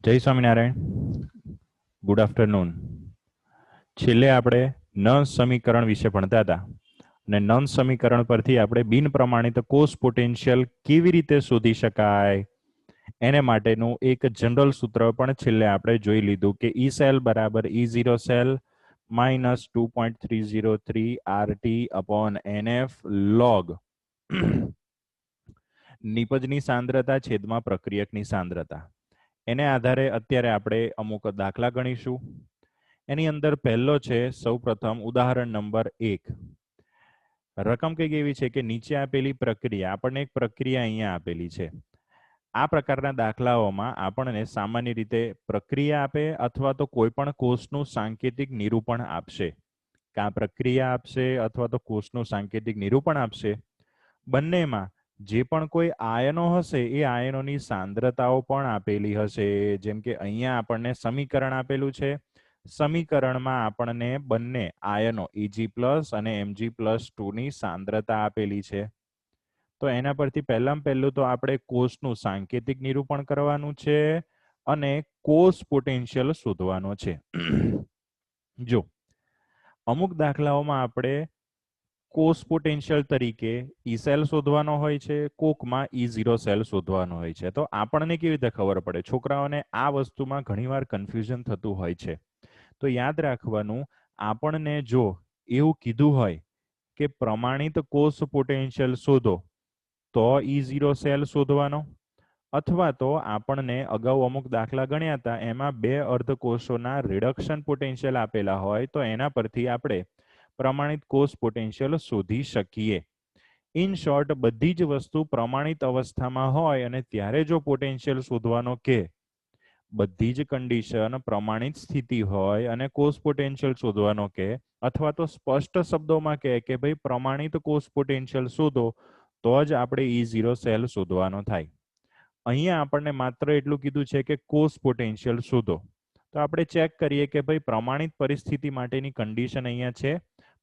જય Swaminarayan. Good afternoon. છેલ્લે આપણે નન સમીકરણ વિશે ભણતા હતા અને નન સમીકરણ પરથી આપણે બિન પ્રમાણિત કોષ પોટેન્શિયલ કેવી રીતે શોધી શકાય એને માટેનું એક જનરલ સૂત્ર પણ છેલ્લે આપણે જોઈ લીધું કે ઈ સેલ બરાબર E0 cell minus 2.303 RT upon NF log નિપજની સાંદ્રતા છેદમાં પ્રક્રિયકની સાંદ્રતા. એને આધારે અત્યારે આપણે અમુક દાખલા ગણીશું. એની અંદર પહેલો છે સૌપ્રથમ ઉદાહરણ નંબર 1. રકમ કંઈક એવી છે કે નીચે આપેલી પ્રક્રિયા, આપણને એક પ્રક્રિયા અહીંયા આપેલી છે. આ પ્રકારના દાખલાઓમાં આપણને સામાન્ય રીતે પ્રક્રિયા આપે અથવા તો કોઈ પણ કોષનું સાંકેતિક નિરૂપણ આપશે. કે આ પ્રક્રિયા આપશે અથવા તો કોષનું સાંકેતિક નિરૂપણ આપશે. બંનેમાં જે પણ કોઈ આયનો હશે એ આયનોની સાંદ્રતાઓ પણ આપેલી હશે. જેમ કે અહીંયા આપણને સમીકરણ આપેલું છે. સમીકરણમાં આપણને બંને આયનો Eg+ અને Mg+2 ની સાંદ્રતા આપેલી છે. તો એના પરથી પહેલામાં પહેલું તો આપણે કોષનું સાંકેતિક નિરૂપણ કરવાનું છે અને કોષ પોટેન્શિયલ શોધવાનો છે. જો અમુક દાખલાઓમાં આપણે કોષ પોટેન્શિયલ તરીકે ઈ સેલ શોધવાનો હોય છે, કોકમાં E0 સેલ શોધવાનો હોય છે. તો આપણને કેવી રીતે ખબર પડે? છોકરાઓને આ વસ્તુમાં ઘણીવાર કન્ફ્યુઝન થતું હોય છે. તો યાદ રાખવાનું, આપણને જો એવું કીધું હોય કે પ્રમાણિત કોષ પોટેન્શિયલ શોધો તો E0 સેલ શોધવાનો, અથવા તો આપણને અગાઉ અમુક દાખલા ગણ્યા હતા એમાં બે અર્ધકોષોના રિડક્શન પોટેન્શિયલ આપેલા હોય તો એના પરથી આપણે પ્રમાણિત કોષ પોટેન્શિયલ શોધી શકીએ. ઇન શોર્ટ, બધી જ વસ્તુ પ્રમાણિત અવસ્થામાં હોય અને ત્યારે જો પોટેન્શિયલ શોધવાનો કે બધી જ કન્ડિશન પ્રમાણિત સ્થિતિ હોય અને કોષ પોટેન્શિયલ શોધવાનો કે, અથવા તો સ્પષ્ટ શબ્દોમાં કહે કે ભાઈ પ્રમાણિત કોષ પોટેન્શિયલ શોધો, તો જ આપણે E0 સેલ શોધવાનો થાય. અહીંયા આપણને માત્ર એટલું કીધું છે કે કોષ પોટેન્શિયલ શોધો. તો આપણે ચેક કરીએ કે ભાઈ પ્રમાણિત પરિસ્થિતિ માટેની કન્ડિશન અહીંયા છે.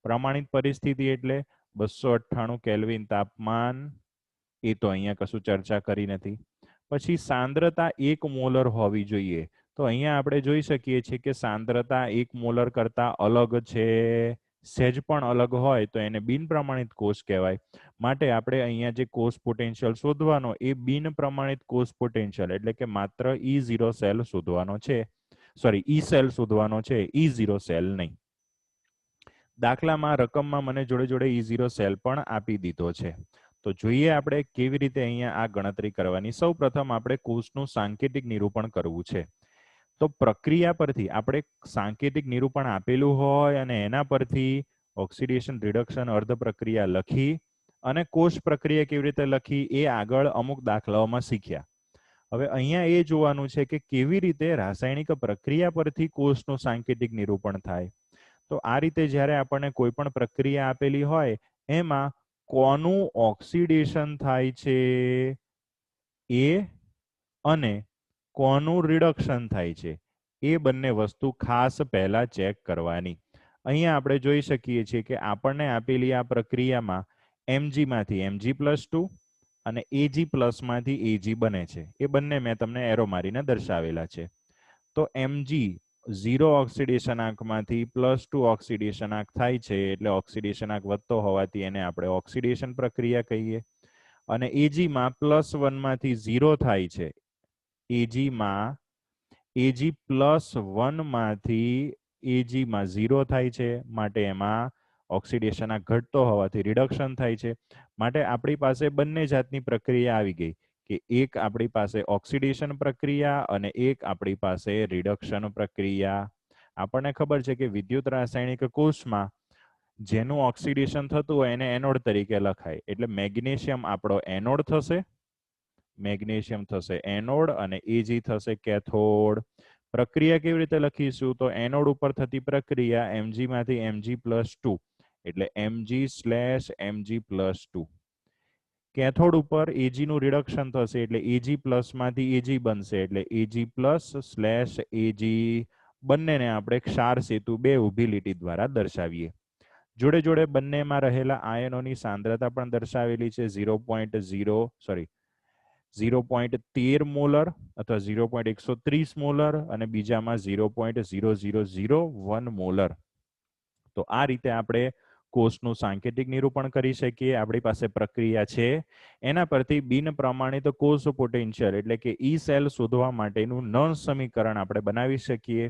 પ્રમાણિત પરિસ્થિતિ એટલે 298 કેલ્વિન તાપમાન. એ તો અહીંયા કશું ચર્ચા કરી નથી. પછી સાંદ્રતા 1 મોલર હોવી જોઈએ. તો અહીંયા આપણે જોઈ શકીએ છીએ કે સાંદ્રતા 1 મોલર કરતા અલગ છે. સહેજ પણ અલગ હોય તો એને બિન પ્રમાણિત કોષ કહેવાય. માટે આપણે અહીંયા જે કોષ પોટેન્શિયલ શોધવાનો એ બિન પ્રમાણિત કોષ પોટેન્શિયલ એટલે કે માત્ર E0 સેલ શોધવાનો છે. સોરી, ઈ સેલ શોધવાનો છે, E0 સેલ નહીં. દાખલામાં રકમમાં મને જોડે જોડે E0 સેલ પણ આપી દીધો છે. તો જોઈએ આપણે કેવી રીતે અહીંયા આ ગણતરી કરવાની. સૌ પ્રથમ આપણે કોષનું સાંકેતિક નિરૂપણ કરવું છે. તો પ્રક્રિયા પરથી આપણે સાંકેતિક નિરૂપણ આપેલું હોય અને એના પરથી ઓક્સિડેશન રિડક્શન અર્ધ પ્રક્રિયા લખી અને કોષ પ્રક્રિયા કેવી રીતે લખી એ આગળ અમુક દાખલાઓમાં શીખ્યા. હવે અહીંયા એ જોવાનું છે કે કેવી રીતે રાસાયણિક પ્રક્રિયા પરથી કોષનું સાંકેતિક નિરૂપણ થાય. તો આ રીતે જ્યારે આપણને કોઈ પણ પ્રક્રિયા આપેલી હોય એમાં કોનું ઓક્સિડેશન થાય છે એ અને કોનું રિડક્શન થાય છે એ બંને વસ્તુ ખાસ પહેલા ચેક કરવાની. અહીંયા આપણે જોઈ શકીએ છીએ કે આપણને આપેલી આ પ્રક્રિયામાં Mg માંથી Mg+2 અને Ag+ માંથી Ag બને છે. એ બંને મેં તમને એરો મારીને દર્શાવેલા છે. તો Mg 0 ઓક્સિડેશન આંકમાંથી +2 ઓક્સિડેશન આંક થાય છે એટલે ઓક્સિડેશન આંક વધતો હોવાથી એને આપણે ઓક્સિડેશન પ્રક્રિયા કહીએ. અને Ag માં +1 માંથી 0 થાય છે. Ag+1 માંથી Ag માં 0 થાય છે માટે એમાં ઓક્સિડેશન આંક ઘટતો હોવાથી રિડક્શન થાય છે. માટે આપણી પાસે બંને જાતની પ્રક્રિયા આવી ગઈ કે એક આપણી પાસે ઓક્સિડેશન પ્રક્રિયા અને એક આપણી પાસે રિડક્શન પ્રક્રિયા. આપણને ખબર છે કે વિદ્યુત રાસાયણિક કોષમાં જેનું ઓક્સિડેશન થતું હોય એને એનોડ તરીકે લખાય. એટલે મેગ્નેશિયમ આપણો એનોડ થશે, મેગ્નેશિયમ થશે એનોડ અને Ag થશે કેથોડ. પ્રક્રિયા કેવી રીતે લખીશું? તો એનોડ ઉપર થતી પ્રક્રિયા Mg માંથી Mg+2 એટલે Mg/Mg+2. કેથોડ ઉપર Ag નું રિડક્શન થશે એટલે Ag+ માંથી Ag બનશે એટલે Ag+/Ag. બંનેને આપણે ક્ષાર સેતુ 2 ઊભી લીટી દ્વારા દર્શાવીએ. જોડે જોડે બંનેમાં રહેલા આયનોની સાંદ્રતા પણ દર્શાવેલી છે. 0.0 0.13 મોલર અથવા 0.130 મોલર અને બીજામાં 0.0001 મોલર. તો આ રીતે આપણે કોષનું સાંકેતિક નિરૂપણ કરી શકીએ. આપણી પાસે પ્રક્રિયા છે, એના પરથી બિન પ્રમાણિત કોષ પોટેન્શિયલ એટલે કે ઈ સેલ શોધવા માટેનું નર્ન સમીકરણ આપણે બનાવી શકીએ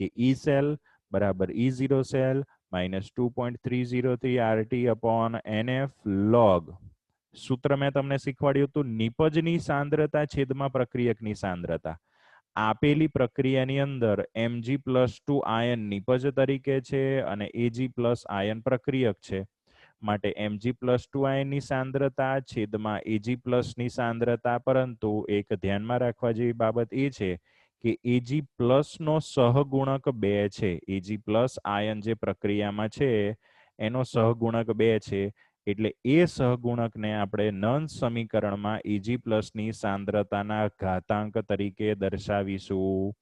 કે ઈ સેલ બરાબર E0 cell minus 2.303 RT upon NF log. સૂત્ર મેં તમને શીખવાડ્યું હતું, નિપજની સાંદ્રતા છેદમાં પ્રક્રિયકની સાંદ્રતા. આપેલી પ્રક્રિયાની અંદર Mg+2 આયન નિપજ તરીકે છે અને Ag+ આયન પ્રક્રિયક છે. માટે Mg+2 આયનની સાંદ્રતા છેદમાં Ag+ ની સાંદ્રતા. પરંતુ એક ધ્યાનમાં રાખવા જેવી બાબત એ છે કે Ag+ નો સહગુણક 2 છે. Ag+ આયન જે પ્રક્રિયામાં છે એનો સહગુણક 2 છે. એટલે એ સહગુણકને આપણે નર્ન સમીકરણમાં Ag+ ની સાંદ્રતાના ઘાતાંક તરીકે દર્શાવીશું.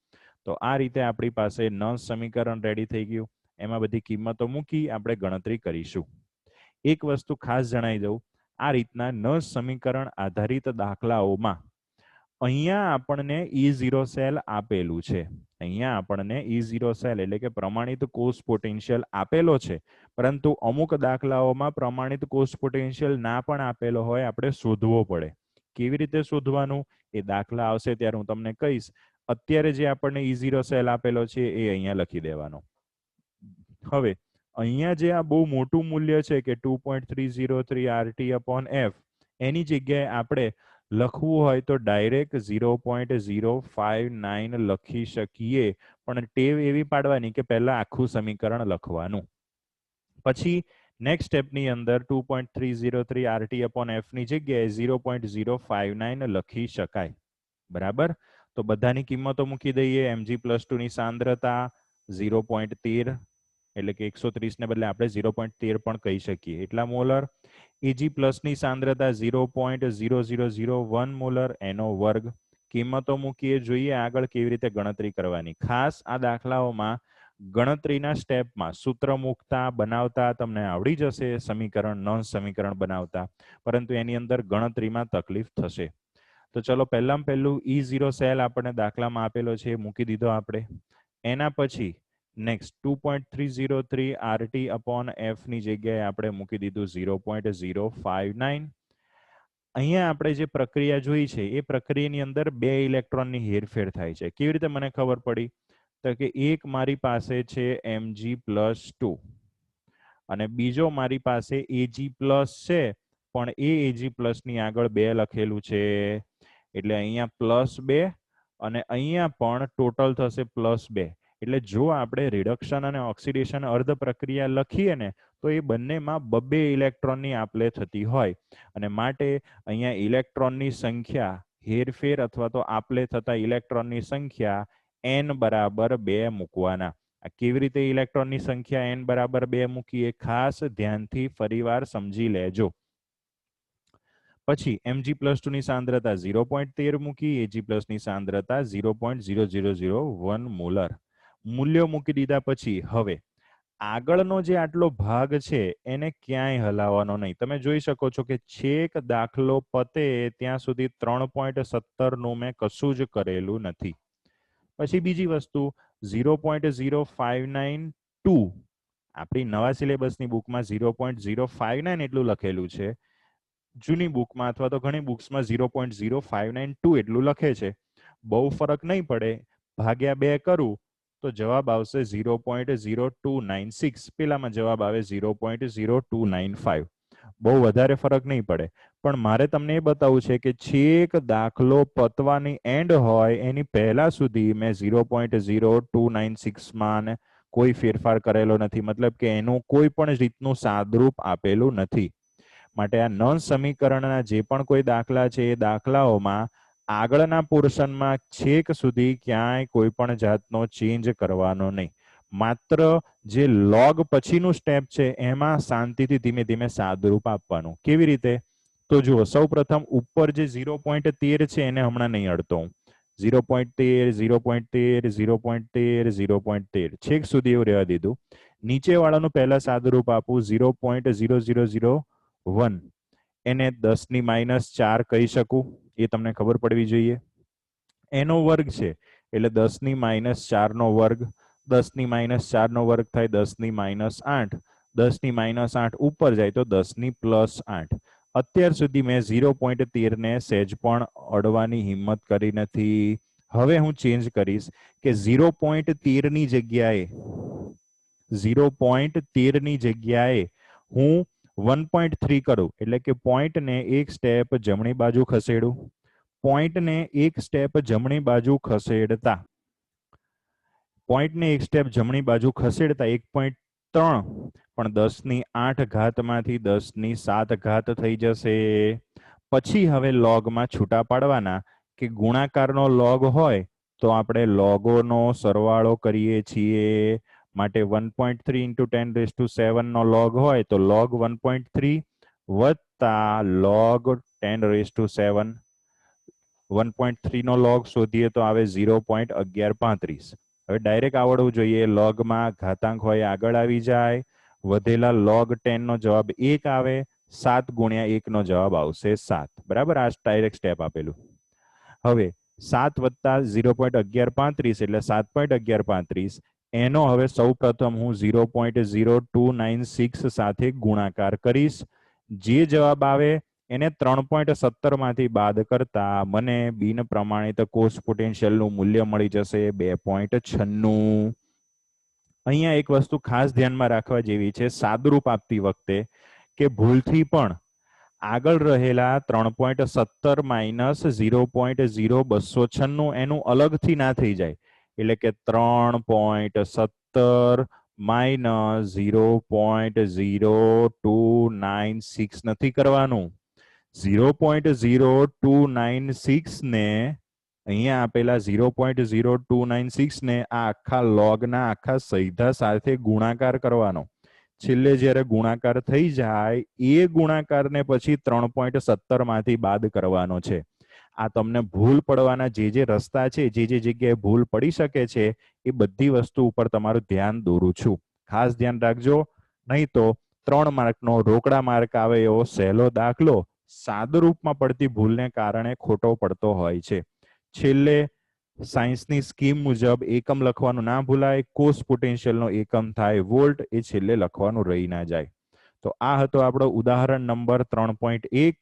તો આ રીતે આપણી પાસે નર્ન સમીકરણ રેડી થઈ ગયું. એમાં બધી કિંમતો મૂકી આપણે ગણતરી કરીશું. એક વસ્તુ ખાસ જણાવી દઉં, આ રીતના નર્ન સમીકરણ આધારિત દાખલાઓમાં અહીંયા આપણને E0 સેલ આપેલું છે. અહીંયા આપણને E0 સેલ એટલે કે પ્રમાણિત કોષ પોટેન્શિયલ આપેલો છે. પરંતુ અમુક દાખલાઓમાં પ્રમાણિત કોષ પોટેન્શિયલ ના પણ આપેલો હોય, આપણે શોધવો પડે. કેવી રીતે શોધવાનું એ દાખલા આવશે ત્યારે હું તમને કહીશ. અત્યારે જે આપણને E0 સેલ આપેલો છે એ અહીંયા લખી દેવાનો. હવે અહીંયા જે આ બહુ મોટું મૂલ્ય છે કે 2.303 RT અપોન F, એની જગ્યાએ આપણે લખવું હોય તો ડાયરેક્ટ 0.059 લખી શકીએ. પણ ટેવ એવી પાડવાની કે પહેલા આખું સમીકરણ લખવાનું. પછી નેક્સ્ટ સ્ટેપની અંદર 2.303 RT અપોન F ની જગ્યાએ 0.059 લખી શકાય. બરાબર. તો બધાની કિંમતો મૂકી દઈએ. Mg+2 ની સાંદ્રતા 0.13 એટલે કે 130 ને બદલે આપણે 0.13 પણ કહી શકીએ એટલા મોલર. Ag+ ની સાંદ્રતા 0.0001 મોલર, એનો વર્ગ. કિંમતો મૂકીએ, જોઈએ આગળ કેવી રીતે ગણતરી કરવાની. ખાસ આ દાખલાઓમાં ગણતરીના સ્ટેપમાં સૂત્ર મૂકતા બનાવતા તમને આવડી જશે, સમીકરણ નર્ન સમીકરણ બનાવતા, પરંતુ એની અંદર ગણતરીમાં તકલીફ થશે. તો ચલો પહેલામાં પહેલું E0 સેલ આપણને દાખલામાં આપેલો છે, મૂકી દીધો આપણે. એના પછી નેક્સ્ટ 2.303 RT અપોન F ની જગ્યાએ આપણે મૂકી દીધું 0.059. અહીંયા આપણે જે પ્રક્રિયા જોઈ છે એ પ્રક્રિયાની અંદર 2 ઇલેક્ટ્રોનની હેરફેર થાય છે. કેવી રીતે મને ખબર પડી? તો કે એક મારી પાસે છે Mg+2 અને બીજો મારી પાસે Ag+ છે, પણ એ Ag+ ની આગળ 2 લખેલું છે. એટલે અહીંયા +2 અને અહીંયા પણ ટોટલ થશે +2. એટલે જો આપણે રિડક્શન અને ઓક્સિડેશન અર્ધ પ્રક્રિયા લખીએ ને તો એ બંનેમાં 2 ઇલેક્ટ્રોનની આપલે થતી હોય. અને માટે અહીંયા ઇલેક્ટ્રોનની સંખ્યા, હેરફેર અથવા તો આપલે થતા ઇલેક્ટ્રોનની સંખ્યા n બરાબર 2 મૂકવાના. આ કેવી રીતે ઇલેક્ટ્રોનની સંખ્યા n બરાબર 2 મૂકીએ, ખાસ ધ્યાનથી ફરીવાર સમજી લેજો. પછી Mg+2 ની સાંદ્રતા 0.13 મૂકી, Ag+ ની સાંદ્રતા 0.0001 મોલર. મૂલ્યો મૂકી દીધા પછી હવે આગળનો જે આટલો ભાગ છે એને ક્યાંય હલાવવાનો નહીં. તમે જોઈ શકો છો કે છેક દાખલો પતે ત્યાં સુધી 3.17 નું મેં કશું જ કરેલું નથી. પછી બીજી વસ્તુ 0.0592, આપણી નવા સિલેબસની બુકમાં 0.059 એટલું લખેલું છે. જૂની બુકમાં અથવા તો ઘણી બુક્સમાં 0.0592 એટલું લખે છે. બહુ ફરક નહીં પડે. ભાગ્યા 2 કરું તો જવાબ આવશે 0.0296. પેલામાં જવાબ આવે 0.0295. બહુ વધારે ફરક નહીં પડે. પણ મારે તમને એ બતાવવું છે કે છેક દાખલો પતવાની એન્ડ હોય એની પહેલા સુધી મેં 0.0296 માં કોઈ ફેરફાર કરેલો નથી. મતલબ કે એનું કોઈ પણ રીતનું સાદરૂપ આપેલું નથી. માટે આ નર્ન સમીકરણના જે પણ કોઈ દાખલા છે એ દાખલાઓમાં આગળના પોર્શનમાં છેક સુધી ક્યાંય કોઈ પણ જાતનો ચેન્જ કરવાનો નહીં. માત્ર જે લોગ પછીનું સ્ટેપ છે એમાં શાંતિથી ધીમે ધીમે સાદરૂપ આપવાનું. કેવી રીતે? તો જુઓ, સૌ પ્રથમ ઉપર જે 0.13 છે એને હમણાં નહીં અડતો હું. 0.13, 0.13, 0.13, 0.13 છેક સુધી એવું રહેવા દીધું. નીચે વાળાનું પહેલા સાદરૂપ આપું 0.0001. એને 10⁻⁴ કહી શકું. એ તમને ખબર પડવી જોઈએ. એનો વર્ગ છે એટલે 10⁻⁴ વર્ગ, 10⁻⁴ થાય 10⁻8, 10⁻8 ઉપર જાય તો 10+8. અત્યાર સુધી મેં 0.13 ને સહેજ પણ અડવાની હિંમત કરી નથી. હવે હું ચેન્જ કરીશ કે 0.13 ની જગ્યાએ 0.13 ની જગ્યાએ હું 1.3 કરું, એટલે કે પોઈન્ટને એક સ્ટેપ જમણી બાજુ ખસેડું. પોઈન્ટને એક સ્ટેપ જમણી બાજુ ખસેડતા પોઈન્ટને એક સ્ટેપ જમણી બાજુ ખસેડતા 1.3 પણ 10⁸ માંથી 10⁷ થઈ જશે. પછી હવે લોગમાં છૂટા પાડવાના કે ગુણાકારનો લોગ હોય તો આપણે લોગોનો સરવાળો કરીએ છીએ. માટે 1.3 × 10⁷ નો લોગ હોય તો લોગ 1.3 વત્તા લોગ 10⁷. 1.3 નો લોગ શોધીએ તો આવે 0.1135. હવે ડાયરેક્ટ આવડવું જોઈએ. લોગમાં ઘાતાંક હોય આગળ આવી જાય. વધેલા લોગ 10 નો જવાબ 1 આવે. 7 × 1 નો જવાબ આવશે 7. બરાબર, આ ડાયરેક્ટ સ્ટેપ આપેલું. હવે 7 વત્તા 0.1135 એટલે 7.1135. એનો હવે સૌ પ્રથમ હું 0.0296 સાથે ગુણાકાર કરીશ. જે જવાબ આવે એને 3.17 માંથી બાદ કરતા મને બિન પ્રમાણિત કોષ પોટેન્શિયલનું મૂલ્ય મળી જશે 2.96. અહીંયા એક વસ્તુ ખાસ ધ્યાનમાં રાખવા જેવી છે સાદુરૂપ આપતી વખતે, કે ભૂલથી પણ આગળ રહેલા 3.17 માઇનસ 0.0296 એનું અલગથી ના થઈ જાય. એટલે કે 3.17 માઇનસ 0.0296 નથી કરવાનું. 0.0296 ને અહીંયા આપેલા 0.0296 ને આ આખા લોગના આખા સૈધા સાથે ગુણાકાર કરવાનો. છેલ્લે જ્યારે ગુણાકાર થઈ જાય એ ગુણાકારને પછી 3.17 માંથી બાદ કરવાનો છે. આ તમને ભૂલ પડવાના જે રસ્તા છે, જે જગ્યાએ ભૂલ પડી શકે છે, એ બધી વસ્તુ ઉપર તમારું ધ્યાન દોરું છું. ખાસ ધ્યાન રાખજો, નહીં તો 3 માર્કનો રોકડા માર્ક આવે એવો સહેલો દાખલો સાદુરૂપમાં પડતી ભૂલને કારણે ખોટો પડતો હોય છે. છેલ્લે સાયન્સની સ્કીમ મુજબ એકમ લખવાનું ના ભૂલાય. કોષ પોટેન્શિયલનો એકમ થાય વોલ્ટ, એ છેલ્લે લખવાનું રહી ના જાય. તો આ હતો આપણો ઉદાહરણ નંબર 3.1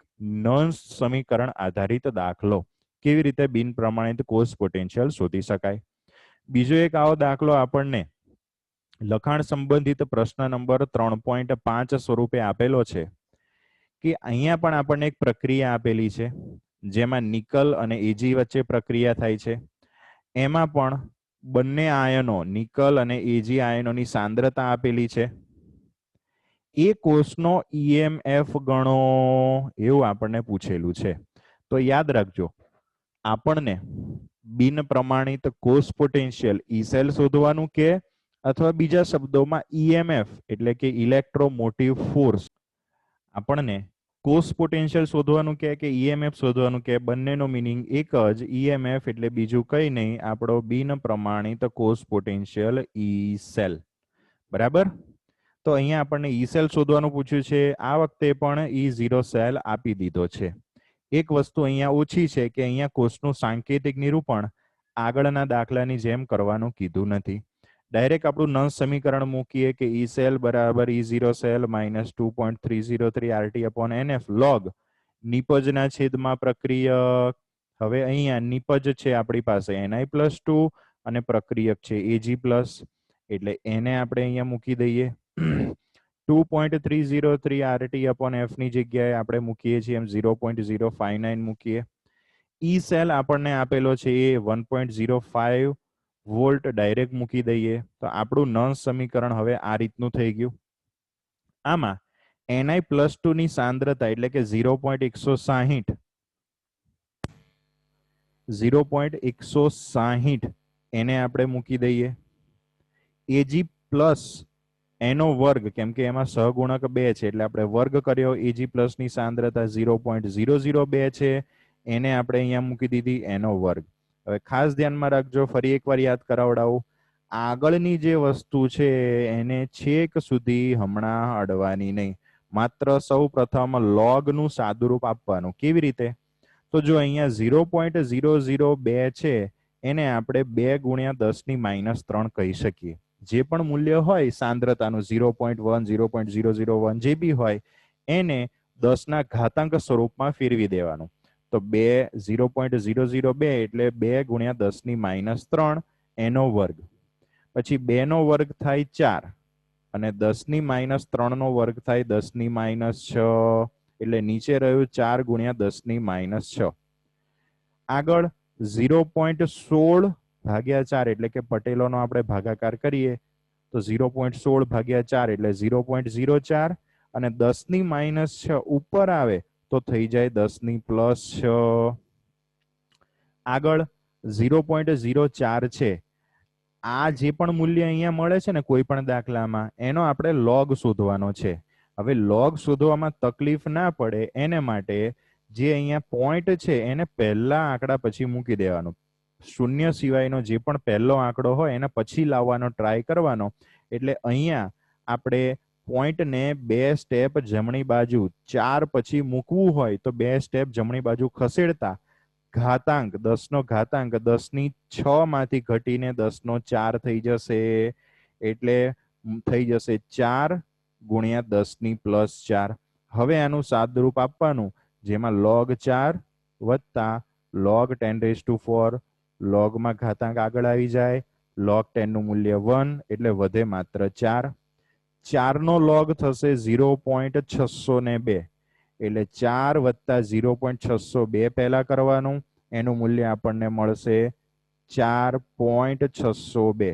નોન્સ સમીકરણ આધારિત દાખલો. કેવી રીતે બિન પ્રમાણિત કોષ પોટેન્શિયલ શોધી શકાય. બીજો એક આવો દાખલો આપણને લખાણ સંબંધિત પ્રશ્ન નંબર 3.5 સ્વરૂપે આપેલો છે. કે અહીંયા પણ આપણને એક પ્રક્રિયા આપેલી છે જેમાં નિકલ અને એજી વચ્ચે પ્રક્રિયા થાય છે. એમાં પણ બંને આયનો નિકલ અને એજી આયનોની સાંદ્રતા આપેલી છે. એ કોષનો EMF ગણો એવું આપણને પૂછેલું છે. તો યાદ રાખજો, આપણને બિન પ્રમાણિત કોષ પોટેન્શિયલ ઈ સેલ શોધવાનું કે અથવા બીજા શબ્દોમાં EMF એટલે કે ઇલેક્ટ્રોમોટિવ ફોર્સ, આપણને કોષ પોટેન્શિયલ શોધવાનું કે EMF શોધવાનું કે બંનેનો મીનિંગ એક જ. EMF એટલે બીજું કંઈ નહીં, આપણો બિન પ્રમાણિત કોષ પોટેન્શિયલ ઈ સેલ. બરાબર. તો અહીંયા આપણને ઈ સેલ શોધવાનું પૂછ્યું છે. આ વખતે પણ E0 સેલ આપી દીધો છે. એક વસ્તુ અહીંયા ઓછી છે કે અહીંયા કોષનું સાંકેતિક નિરૂપણ આગળના દાખલાની જેમ કરવાનું કીધું નથી. ડાયરેક્ટ આપણું નંસ સમીકરણ મૂકીએ કે ઈ સેલ બરાબર E0 cell minus 2.303 RT/NF log નિપજના છેદમાં પ્રક્રિયક. હવે અહીંયા નિપજ છે આપણી પાસે Ni+2 અને પ્રક્રિયક છે Ag+, એટલે એને આપણે અહીંયા મૂકી દઈએ. 2.303 RT/F ની જગ્યાએ આપણે મૂકીએ છીએ એમ 0.059 મૂકીએ. ઈ સેલ આપણને આપેલો છે એ 1.05 વોલ્ટ ડાયરેક્ટ મૂકી દઈએ. તો આપણું નંસ સમીકરણ હવે આ રીતનું થઈ ગયું. આમાં Ni+2 ની સાંદ્રતા એટલે કે 0.160 એને આપણે મૂકી દઈએ. Ag+ એનો વર્ગ, કેમ કે એમાં સહગુણક 2 છે એટલે આપણે વર્ગ કર્યો. Ag+ ની સાંદ્રતા 0.002 છે, એને આપણે અહીંયા મૂકી દીધી એનો વર્ગ. હવે ખાસ ધ્યાનમાં રાખજો, ફરી એકવાર યાદ કરાવડાવું, આગળની જે વસ્તુ છે એને છેક સુધી હમણાં અડવાની નહીં. માત્ર સૌ પ્રથમ લોગનું સાદુરૂપ આપવાનું. કેવી રીતે? તો જો અહીંયા 0.002 છે એને આપણે 2 ગુણ્યા 10⁻³ કહી શકીએ. જે પણ મૂલ્ય હોય સાંદ્રતાનું 0.1 0.001 જે બી હોય એને 10 ના ઘાતાંક સ્વરૂપમાં ફેરવી દેવાનું. તો 0.002 એટલે 2 ગુણ્યા 10⁻³ એનો વર્ગ. પછી 2 નો વર્ગ થાય 4 અને 10⁻³ નો વર્ગ થાય 10⁻6 એટલે નીચે રહ્યું 4 ગુણ્યા 10⁻6. આગળ 0.16 ભાગ્યા 4 એટલે કે પટેલોનો આપણે ભાગાકાર કરીએ તો 0.16 ભાગ્યા 4 એટલે 0.04 અને 10⁻6 ઉપર આવે તો થઈ જાય 10⁻6. આગળ 0.04 છે. આ જે પણ મૂલ્ય અહીંયા મળે છે ને કોઈ પણ દાખલામાં એનો આપણે લોગ શોધવાનો છે. હવે લોગ શોધવામાં તકલીફ ના પડે એને માટે જે અહીંયા પોઈન્ટ છે એને પહેલા આંકડા પછી મૂકી દેવાનો. શૂન્ય સિવાયનો જે પણ પહેલો આંકડો હોય એને પછી લાવવાનો ટ્રાય કરવાનો. એટલે અહીંયા આપણે પોઈન્ટને 2 સ્ટેપ જમણી બાજુ 4 પછી મૂકવું હોય તો 2 સ્ટેપ જમણી બાજુ ખસેડતા ઘાતાંક 10 નો ઘાતાંક 10⁶ માંથી ઘટીને 10⁴ થઈ જશે. એટલે થઈ જશે 4 ગુણ્યા 10⁻4. હવે આનું સાદરૂપ આપવાનું જેમાં log 4 વત્તા log 10⁴ લોગમાં ઘાતાંક આગળ આવી જાય. log 10 નું મૂલ્ય 1 એટલે વધે માત્ર 4. 4 નો log થશે 0.602 એટલે 4 વત્તા 0.602 પહેલા કરવાનું. એનું મૂલ્ય આપણને મળશે 4.602.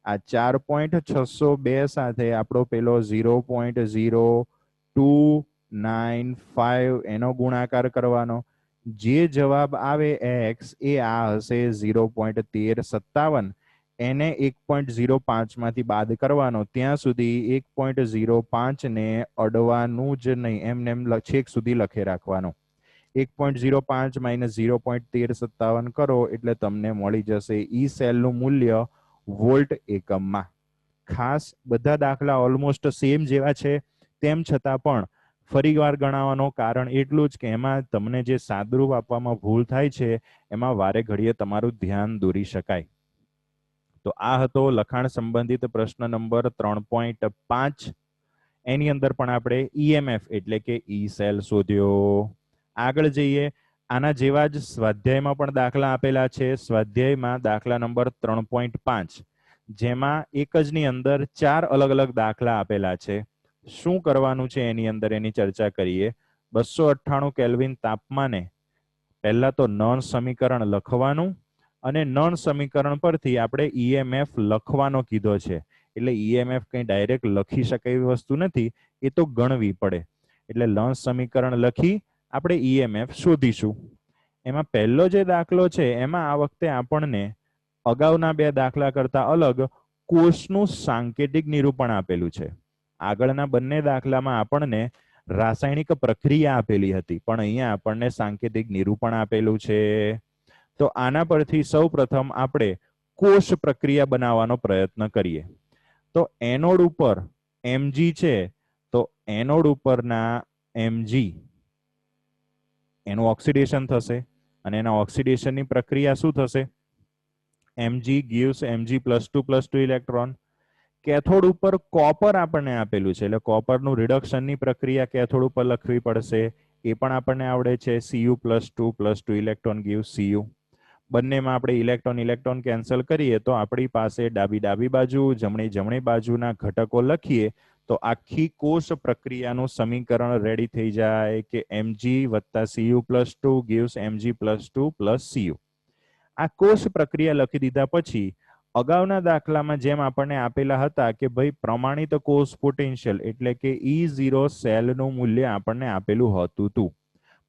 આ 4.602 સાથે આપણો પેલો 0.0295 એનો ગુણાકાર કરવાનો. જે જવાબ આવે x એ આ હશે 0.1357. એને 1.05 માંથી બાદ કરવાનો. ત્યાં સુધી 1.05 ને અડવાનું જ નહીં, એમને છેક સુધી લખી રાખવાનું. 1.05 - 0.1357 કરો એટલે તમને મળી જશે ઈ સેલનું મૂલ્ય વોલ્ટ એકમમાં. ખાસ બધા દાખલા ઓલમોસ્ટ સેમ જેવા છે તેમ છતાં પણ ફરીવાર ગણાવવાનો કારણ એટલું જ કે એમાં તમને જે સાદરૂપ આપવામાં ભૂલ થાય છે એમાં વારે ઘડીએ તમારું ધ્યાન દોરી શકાય. તો આ હતો લખાણ સંબંધિત પ્રશ્ન નંબર 3.5. એની અંદર પણ આપણે ઈએમએફ એટલે કે ઈ સેલ શોધ્યો. આગળ જઈએ. આના જેવા જ સ્વાધ્યાયમાં પણ દાખલા આપેલા છે. સ્વાધ્યાયમાં દાખલા નંબર 3.5 જેમાં એક જ ની અંદર 4 અલગ અલગ દાખલા આપેલા છે. શું કરવાનું છે એની અંદર એની ચર્ચા કરીએ. 298 કેલ્વિન તાપમાને પહેલા તો નર્ન સમીકરણ લખવાનું અને નર્ન સમીકરણ પરથી આપણે ઈએમએફ લખવાનો કીધો છે. એટલે ઈએમએફ કંઈ ડાયરેક્ટ લખી શકાય એવી વસ્તુ નથી, એ તો ગણવી પડે. એટલે નર્ન સમીકરણ લખી આપણે ઈએમએફ શોધીશું. એમાં પહેલો જે દાખલો છે એમાં આ વખતે આપણને અગાઉના 2 દાખલા કરતા અલગ કોષનું સાંકેતિક નિરૂપણ આપેલું છે. આગળના બંને દાખલામાં આપણને રાસાયણિક પ્રક્રિયા આપેલી હતી, પણ અહીંયા આપણને સાંકેતિક નિરૂપણ આપેલું છે. તો આના પરથી સૌ પ્રથમ આપણે કોષ પ્રક્રિયા બનાવવાનો પ્રયત્ન કરીએ. તો એનોડ ઉપર Mg છે, તો એનોડ ઉપરના Mg એનું ઓક્સિડેશન થશે અને એના ઓક્સિડેશનની પ્રક્રિયા શું થશે? Mg gives Mg+2+2 electron. Cathode ઉપર કોપર આપણને આપેલું છે એટલે કોપરનું રિડક્શનની પ્રક્રિયા કેથોડ ઉપર લખવી પડશે. એ પણ આપણને આવડે છે. Cu+2+2 electron gives Cu. બંનેમાં આપણે ઇલેક્ટ્રોન કેન્સલ કરીએ તો આપણી પાસે ડાબી બાજુ જમણી બાજુના ઘટકો લખીએ તો આખી કોષ પ્રક્રિયાનું સમીકરણ રેડી થઈ જાય કે Mg + Cu+2 gives Mg+2 + Cu. આ કોષ પ્રક્રિયા લખી દીધા પછી અગાઉના દાખલામાં જેમ આપણને આપેલા હતા કે ભાઈ પ્રમાણિત કોષ પોટેન્શિયલ એટલે કે E0 સેલનું મૂલ્ય આપણને આપેલું હતું.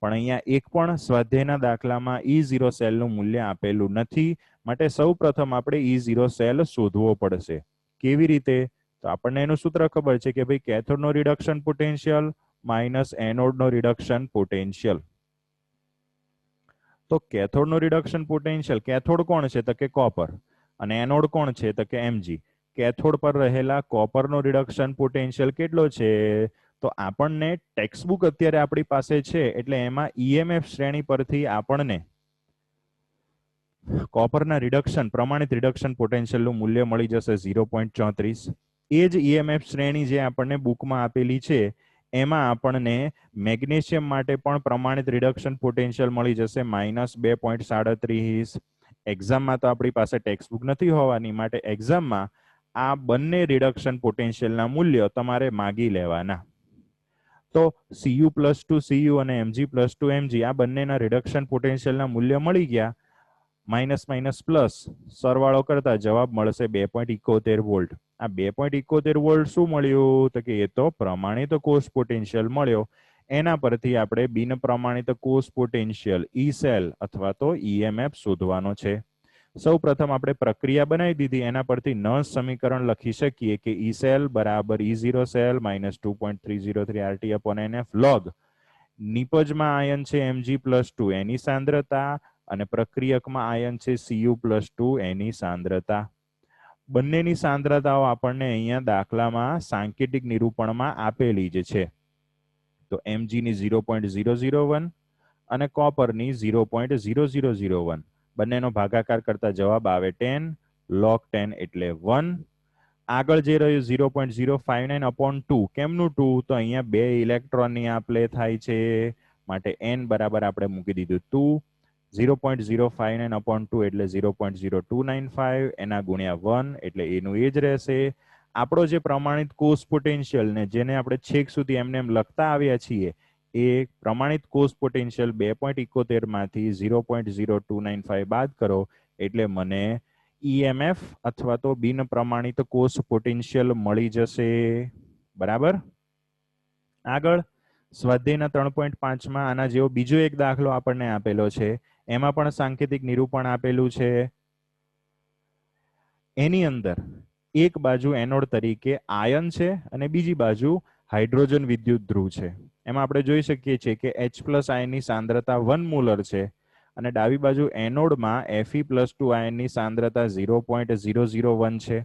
પણ અહીંયા એક પણ સ્વાધ્યાયના દાખલામાં E0 સેલનું મૂલ્ય આપેલું નથી. માટે સૌ પ્રથમ આપણે E0 સેલ શોધવો પડશે. કેવી રીતે? તો આપણને એનું સૂત્ર ખબર છે કે ભાઈ કેથોડનો રિડક્શન પોટેન્શિયલ માઇનસ એનોડનો રિડક્શન પોટેન્શિયલ. તો કેથોડનો રિડક્શન પોટેન્શિયલ, કેથોડ કોણ છે તો કે કોપર અને એનોડ કોણ છે તો કે Mg. કેથોડ પર રહેલા કોપરનો રિડક્શન પોટેન્શિયલ કેટલો છે તો આપણને ટેક્સ્ટબુક અત્યારે આપણી પાસે છે એટલે એમાં ઈએમએફ શ્રેણી પરથી આપણને કોપરના રિડક્શન પ્રમાણિત રિડક્શન પોટેન્શિયલનું મૂલ્ય મળી જશે 0.34. એ જ ઈએમએફ શ્રેણી જે આપણને બુકમાં આપેલી છે એમાં આપણને મેગ્નેશિયમ માટે પણ પ્રમાણિત રિડક્શન પોટેન્શિયલ મળી જશે -2.37. એક્ઝામમાં તો આપણી પાસે ટેક્સ્ટબુક નથી હોવાની માટે એક્ઝામમાં આ બંને રિડક્શન પોટેન્શિયલના મૂલ્ય તમારે માગી લેવાના. તો Cu+2 Cu અને Mg+2 Mg આ બંનેના રિડક્શન પોટેન્શિયલના મૂલ્ય મળી ગયા. માઇનસ માઇનસ પ્લસ સરવાળો કરતા જવાબ મળશે 2.71 વોલ્ટ. આ 2.71 વોલ્ટ શું મળ્યું તો કે એ તો પ્રમાણિત કોષ પોટેન્શિયલ મળ્યો. એના પરથી આપણે બિન પ્રમાણિત કોષ પોટેન્શિયલ ઈ સેલ અથવા તો ઈએમએફ શોધવાનો છે. સૌ પ્રથમ આપણે પ્રક્રિયા બનાવી દીધી. એના પરથી નસ સમીકરણ લખી શકીએ કે ઈ સેલ બરાબર E0 cell -2.303 RT/NF log નિપજમાં ion છે Mg+2 એની સાંદ્રતા અને પ્રક્રિયકમાં આયન છે Cu+2 એની સાંદ્રતા. બંનેની સાંદ્રતાઓ આપણને અહીંયા દાખલામાં સાંકેતિક નિરૂપણમાં આપેલી જ છે. તો Mg ની 0.001 અને કોપરની 0.0001. બંનેનો ભાગાકાર કરતા જવાબ આવે 10 log 10 એટલે 1. આગળ જે રહ્યું 0.059/2. કેમનું 2 તો અહીંયા 2 ઇલેક્ટ્રોનની આપલે થાય છે માટે n બરાબર આપણે મૂકી દીધું 2. 0.059/2 એટલે 0.0295 એના ગુણ્યા 1 એટલે એનું એ જ રહેશે. આપણો જે પ્રમાણિત કોષ પોટેન્શિયલ ને જેને આપણે છેક સુધી એમને એમ લખતા આવ્યા છીએ એ પ્રમાણિત કોષ પોટેન્શિયલ 2.71 માંથી 0.0295 બાદ કરો એટલે મને ઈએમએફ અથવા તો બિન પ્રમાણિત કોષ પોટેન્શિયલ મળી જશે. બરાબર. આગળ સ્વાધ્યાયના 3.5માં આના જેવો બીજો એક દાખલો આપણને આપેલો છે. એમાં પણ સાંકેતિક નિરૂપણ આપેલું છે. એની અંદર એક બાજુ એનોડ તરીકે આયન છે અને બીજી બાજુ હાઇડ્રોજન વિદ્યુત ધ્રુવ છે. એમાં આપણે જોઈ શકીએ છીએ કે H+ આયનની સાંદ્રતા 1 મોલર છે અને ડાબી બાજુ એનોડમાં Fe+2 આયનની સાંદ્રતા 0.001 છે.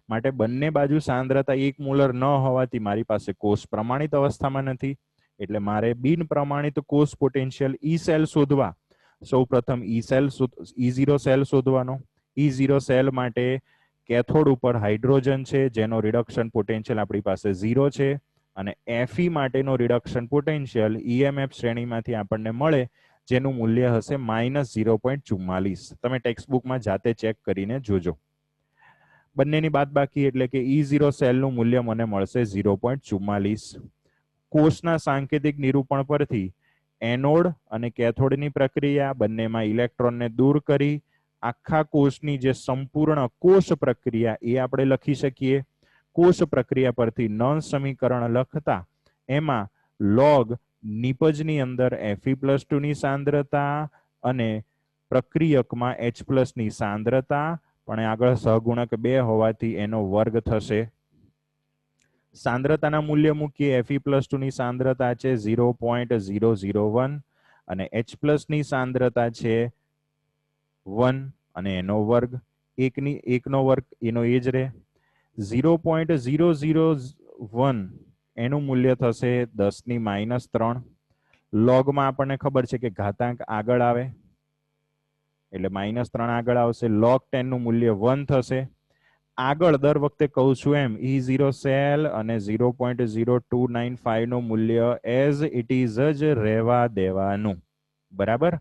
માટે બંને બાજુ સાંદ્રતા 1 મોલર ન હોવાથી મારી પાસે કોષ પ્રમાણિત અવસ્થામાં નથી. એટલે મારે બિન પ્રમાણિત કોષ પોટેન્શિયલ ઈ સેલ શોધવા સૌ પ્રથમ E0 સેલ શોધવાનો. E0 સેલ માટે કેથોડ ઉપર હાઇડ્રોજન છે જેનો રિડક્શન પોટેન્શિયલ આપણી પાસે 0 છે અને Fe માટેનો રિડક્શન પોટેન્શિયલ ઈએમએફ શ્રેણીમાંથી આપણને મળે જેનું મૂલ્ય હશે -0.44. તમે ટેક્સ્ટબુકમાં જાતે ચેક કરીને જોજો. બંનેની બાદબાકી એટલે કે E0 સેલનું મૂલ્ય મને મળશે 0.44. કોષના સાંકેતિક નિરૂપણ પરથી એનોડ અને કેથોડની પ્રક્રિયા બંનેમાં ઇલેક્ટ્રોનને દૂર કરી આખા કોષની જે સંપૂર્ણ કોષ પ્રક્રિયા એ આપણે લખી શકીએ. કોષ પ્રક્રિયા પરથી નન સમીકરણ લખતા એમાં લોગ નિપજની અંદર Fe+2 ની સાંદ્રતા અને પ્રક્રિયકમાં H+ ની સાંદ્રતા પણ આગળ સહગુણક 2 હોવાથી એનો વર્ગ થશે. સાંદ્રતાના મૂલ્ય મૂકીએ. Fe+2 ની સાંદ્રતા છે 0.001 અને H+ ની સાંદ્રતા છે 1 અને એનો વર્ગ 1નો વર્ગ એનો એ જ રહે. 0.001 એનું મૂલ્ય થશે 10⁻³ લોગમાં આપણને ખબર છે કે ઘાતાંક આગળ આવે એટલે -3 આગળ આવશે. log 10 નું મૂલ્ય 1 થશે. આગળ દર વખતે કહું છું એમ E0 સેલ અને 0.0295 નું મૂલ્ય એઝ ઇટ ઇઝ જ રહેવા દેવાનું. બરાબર.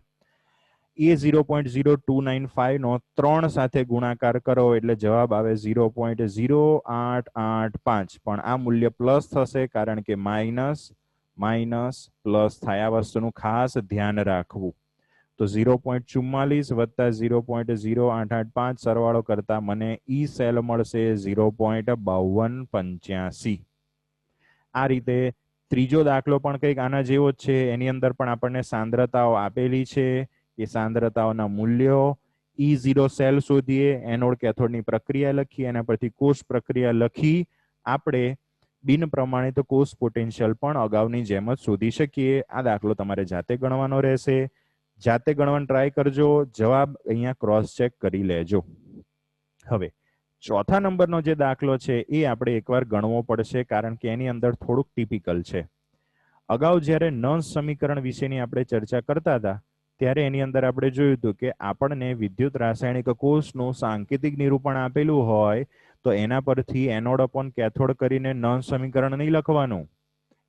એ 0.0295 નો 3 સાથે ગુણાકાર કરો એટલે જવાબ આવે 0.0885 પણ આ મૂલ્ય પ્લસ થશે કારણ કે માઇનસ માઇનસ પ્લસ થાય. આ વસ્તુનું ખાસ ધ્યાન રાખવું. તો 0.44 વત્તા 0.0885 સરવાળો કરતા મને ઈ સેલ મળશે 0.5285. આ રીતે ત્રીજો દાખલો પણ કંઈક આના જેવો જ છે. એની અંદર પણ આપણને સાંદ્રતાઓ આપેલી છે. એ સાંદ્રતાઓના મૂલ્યો E0 સેલ શોધીએ, એનોડ કેથોડની પ્રક્રિયા લખીએ, એના પરથી કોષ પ્રક્રિયા લખી આપણે બિન પ્રમાણિત કોષ પોટેન્શિયલ પણ અગાઉની જેમ જ શોધી શકીએ. આ દાખલો તમારે જાતે ગણવાનો રહેશે. જાતે ગણવાનો ટ્રાય કરજો. જવાબ અહીંયા ક્રોસ ચેક કરી લેજો. હવે ચોથા નંબરનો જે દાખલો છે એ આપણે એકવાર ગણવો પડશે, કારણ કે એની અંદર થોડુંક ટિપિકલ છે. અગાઉ જ્યારે નોન સમીકરણ વિશેની આપણે ચર્ચા કરતા હતા ત્યારે એની અંદર આપણે જોયું હતું કે આપણને વિદ્યુત રાસાયણિક કોષનું સાંકેતિક નિરૂપણ આપેલું હોય તો એના પરથી એનોડ અપોન કેથોડ કરીને નોન સમીકરણ નહીં લખવાનું,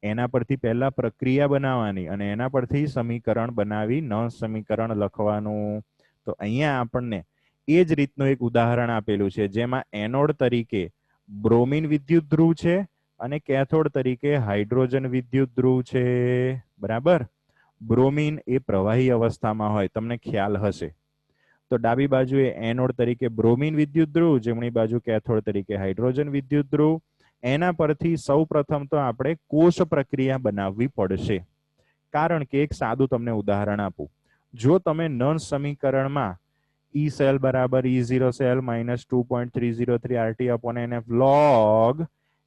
એના પરથી પહેલા પ્રક્રિયા બનાવવાની અને એના પરથી સમીકરણ બનાવી નોન સમીકરણ લખવાનું. તો અહીંયા આપણને એ જ રીતનું એક ઉદાહરણ આપેલું છે જેમાં એનોડ તરીકે બ્રોમિન વિદ્યુત ધ્રુવ છે અને કેથોડ તરીકે હાઇડ્રોજન વિદ્યુત ધ્રુવ છે. બરાબર. બ્રોમિન એ પ્રવાહી અવસ્થામાં હોય, તમને ખ્યાલ હશે. તો ડાબી બાજુએ એનોડ તરીકે બ્રોમિન વિદ્યુત ધ્રુવ, જમણી બાજુ કેથોડ તરીકે હાઇડ્રોજન વિદ્યુત ધ્રુવ. એના પરથી સૌ પ્રથમ તો આપણે કોષ પ્રક્રિયા બનાવવી પડશે, કારણ કે એક સાદું તમને ઉદાહરણ આપું. જો તમે નોન સમીકરણમાં E સેલ બરાબર E0 cell minus 2.303 RT upon NF log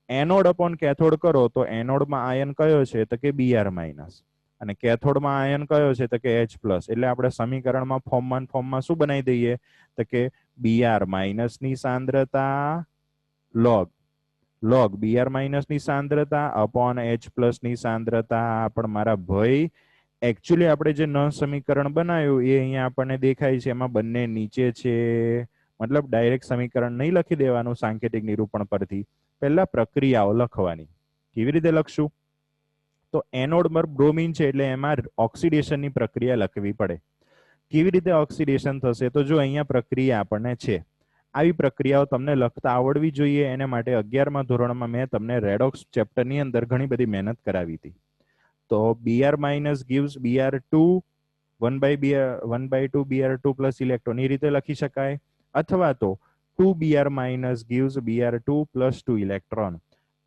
anode upon cathode કરો તો એનોડમાં આયન કયો છે તો કે Br માઇનસ અને કેથોડમાં આયન કયો છે તો કે H પ્લસ. એટલે આપણે સમીકરણમાં ફોર્મમાં શું બનાવી દઈએ તો કે Br માઇનસ ની સાંદ્રતા log Br માઇનસ ની સાંદ્રતા અપોન H પ્લસ ની સાંદ્રતા. પણ મારા ભાઈ એકચ્યુઅલી આપણે જે નોન સમીકરણ બનાવ્યું એ અહીંયા આપણને દેખાય છે, એમાં બંને નીચે છે. મતલબ ડાયરેક્ટ સમીકરણ નહીં લખી દેવાનું સાંકેતિક નિરૂપણ પરથી, પહેલા પ્રક્રિયાઓ લખવાની. કેવી રીતે લખશું? તો એનોડ પર બ્રોમિન છે એટલે એમાં ઓક્સિડેશનની પ્રક્રિયા લખવી પડે. કેવી રીતે ઓક્સિડેશન થશે? તો જો અહીંયા પ્રક્રિયા આપણને છે, આવી પ્રક્રિયાઓ તમને લખતા આવડવી જોઈએ. એને માટે 11મા ધોરણમાં મેં તમને રેડોક્સ ચેપ્ટરની અંદર ઘણી બધી મહેનત કરાવી હતી. તો Br minus gives Br2 1/2 Br2 plus electron એ રીતે લખી શકાય, અથવા તો 2Br minus gives Br2 plus 2 electron.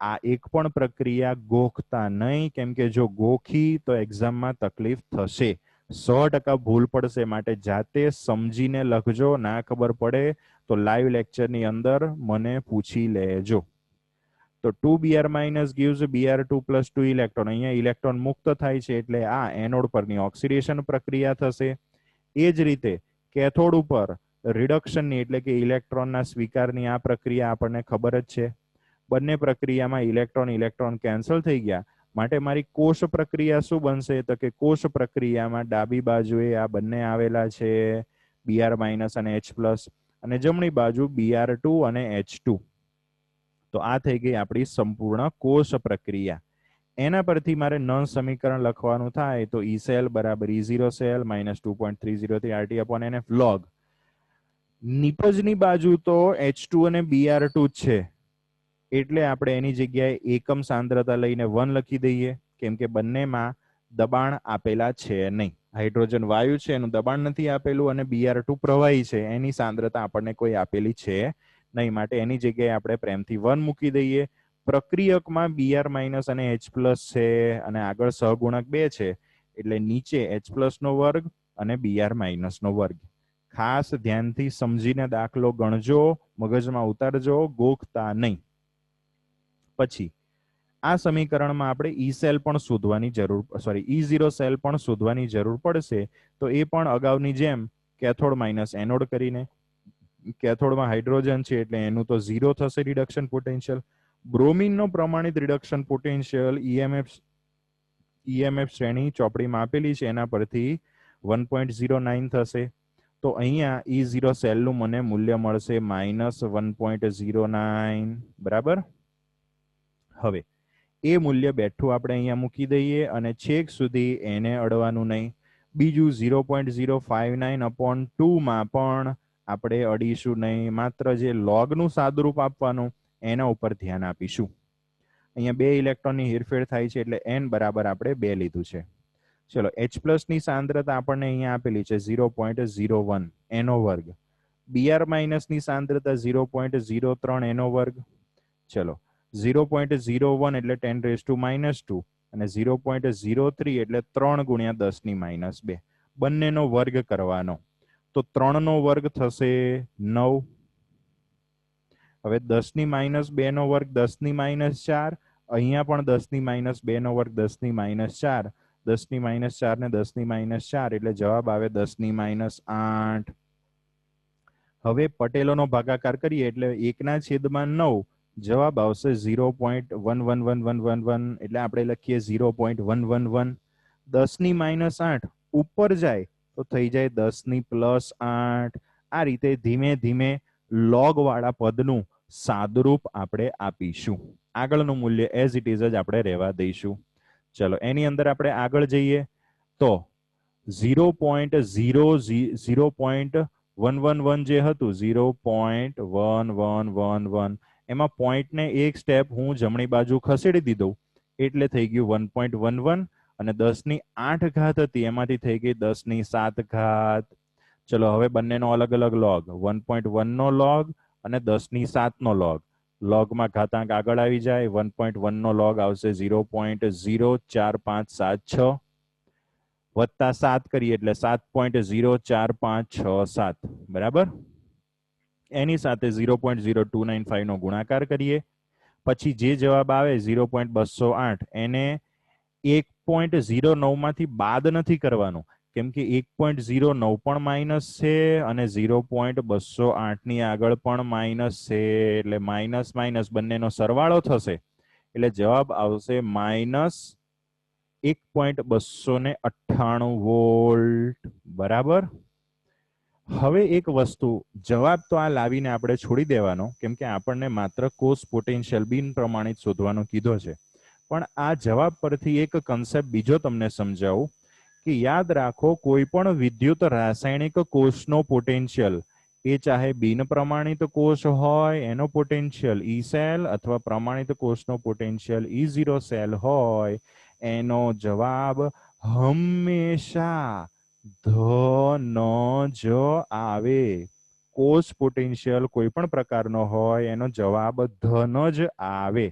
આ એક પણ પ્રક્રિયા ગોખતા નહીં, કેમ કે જો ગોખી તો એક્ઝામમાં તકલીફ થશે, 100% ભૂલ પડશે. માટે જાતે સમજીને લખજો. ના ખબર પડે તો લાઈવ લેક્ચરની અંદર મને પૂછી લેજો. તો 2Br minus gives Br2 plus 2 electron. અહીંયા ઇલેક્ટ્રોન મુક્ત થાય છે એટલે આ એનોડ પરની ઓક્સિડેશન પ્રક્રિયા થશે. એ જ રીતે કેથોડ ઉપર રિડક્શનની એટલે કે ઇલેક્ટ્રોનના સ્વીકારની આ પ્રક્રિયા આપણને ખબર જ છે. બંને પ્રક્રિયામાં ઇલેક્ટ્રોન કેન્સલ થઈ ગયા, માટે મારી કોષ પ્રક્રિયા શું બનશે તો કે કોષ પ્રક્રિયામાં ડાબી બાજુએ આ બંને આવેલા છે, Br માઇનસ અને H પ્લસ, અને જમણી બાજુ Br2 અને H2. તો આ થઈ ગઈ આપણી સંપૂર્ણ કોષ પ્રક્રિયા. એના પરથી મારે નોન સમીકરણ લખવાનું થાય તો E સેલ બરાબર E0 cell minus 2.303 RT upon NF log. નિપજની બાજુ તો H2 અને Br2 છે એટલે આપણે એની જગ્યાએ એકમ સાંદ્રતા લઈને 1 લખી દઈએ, કેમ કે બંનેમાં દબાણ આપેલા છે નહીં. હાઇડ્રોજન વાયુ છે એનું દબાણ નથી આપેલું અને Br2 પ્રવાહી છે એની સાંદ્રતા આપણને કોઈ આપેલી છે નહીં, માટે એની જગ્યાએ આપણે પ્રેમથી 1 મૂકી દઈએ. પ્રક્રિયકમાં Br માઇનસ અને H પ્લસ છે અને આગળ સહગુણક 2 છે એટલે નીચે H પ્લસ નો વર્ગ અને Br માઇનસ નો વર્ગ. ખાસ ધ્યાનથી સમજીને દાખલો ગણજો, મગજમાં ઉતારજો, ગોખતા નહીં. પછી આ સમીકરણમાં આપણે E સેલ પણ શોધવાની જરૂર, E0 સેલ પણ શોધવાની જરૂર પડશે. તો એ પણ અગાઉની જેમ કેથોડ માઇનસ એનોડ કરીને, કેથોડમાં હાઇડ્રોજન છે એટલે એનું તો 0 થશે રિડક્શન પોટેન્શિયલ. બ્રોમિનનો પ્રમાણિત રિડક્શન પોટેન્શિયલ EMF શ્રેણી ચોપડીમાં આપેલી છે, એના પરથી 1.09 થશે. તો અહીંયા E0 સેલનું મને મૂલ્ય મળશે -1.09. બરાબર. હવે એ મૂલ્ય બેઠું આપણે અહીંયા મૂકી દઈએ અને છેક સુધી એને અડવાનું નહીં. બીજું 0.059 અપોન 2માં પણ આપણે અડીશું નહીં, માત્ર જે લોગનું સાદુરૂપ આપવાનું એના ઉપર ધ્યાન આપીશું. અહીંયા 2 ઇલેક્ટ્રોનની હેરફેર થાય છે એટલે n બરાબર આપણે 2 લીધું છે. ચલો, H પ્લસની સાંદ્રતા આપણને અહીંયા આપેલી છે 0.01 એનો વર્ગ. Br માઇનસની સાંદ્રતા 0.03 એનો વર્ગ. ચલો, 0.01 એટલે 10⁻⁻² અને 0.03 એટલે 3 ગુણ્યા 10⁻². બંનેનો વર્ગ કરવાનો તો 3 નો વર્ગ થશે 9. હવે 10⁻² નો વર્ગ 10⁻⁴. અહીંયા પણ 10⁻² નો વર્ગ 10⁻⁴. 10⁻⁴ ને 10⁻⁴ એટલે જવાબ આવે 10⁻8. હવે પટેલોનો ભાગાકાર કરીએ એટલે 1/9 જવાબ આવશે 0.11111 એટલે આપણે લખીએ 0.111. 10⁻8 ઉપર જાય તો થઈ જાય 10+8. આ રીતે ધીમે ધીમે લોગ વાળા પદનું સાદુરૂપ આપણે આપીશું. આગળનું મૂલ્ય એઝ ઇટ ઇઝ જ આપણે રહેવા દઈશું. ચલો એની અંદર આપણે આગળ જઈએ તો 0.111 જે હતું 0.1111 એમાં પોઈન્ટને એક સ્ટેપ હું જમણી બાજુ ખસેડી દીધો એટલે થઈ ગયું 1.11 અને 10⁸ હતી એમાંથી થઈ ગઈ 10⁷. ચલો હવે બંનેનો અલગ અલગ લોગ 1.1 નો લોગ અને 10⁷ નો લોગ. લોગમાં ઘાતાંક આગળ આવી જાય 1.1 નો લોગ આવશે 0.04576 વત્તા 7 કરીએ એટલે 7.04567 બરાબર. એની સાથે 0.0295 નો ગુણાકાર કરીએ પછી જે જવાબ આવે 0.208 એને 1.09 માંથી બાદ નથી કરવાનું કેમ કે 1.09 પણ માઇનસ છે અને 0.208 ની આગળ પણ માઇનસ છે એટલે માઇનસ માઇનસ બંનેનો સરવાળો થશે એટલે જવાબ આવશે -1.298 વોલ્ટ બરાબર. હવે એક વસ્તુ જવાબ તો આ લાવીને આપણે છોડી દેવાનો કેમ કે આપણને માત્ર કોષ પોટેન્શિયલ બિન પ્રમાણિત શોધવાનો કીધો છે પણ આ જવાબ પરથી એક કન્સેપ્ટ બીજો તમને સમજાવું કે યાદ રાખો કોઈ પણ વિદ્યુત રાસાયણિક કોષનો પોટેન્શિયલ એ ચાહે બિન પ્રમાણિત કોષ હોય એનો પોટેન્શિયલ ઈ સેલ અથવા પ્રમાણિત કોષનો પોટેન્શિયલ E0 સેલ હોય એનો જવાબ હંમેશા ધન જ આવે. કોષ પોટેન્શિયલ કોઈ પણ પ્રકારનો હોય એનો જવાબ ધન જ આવે.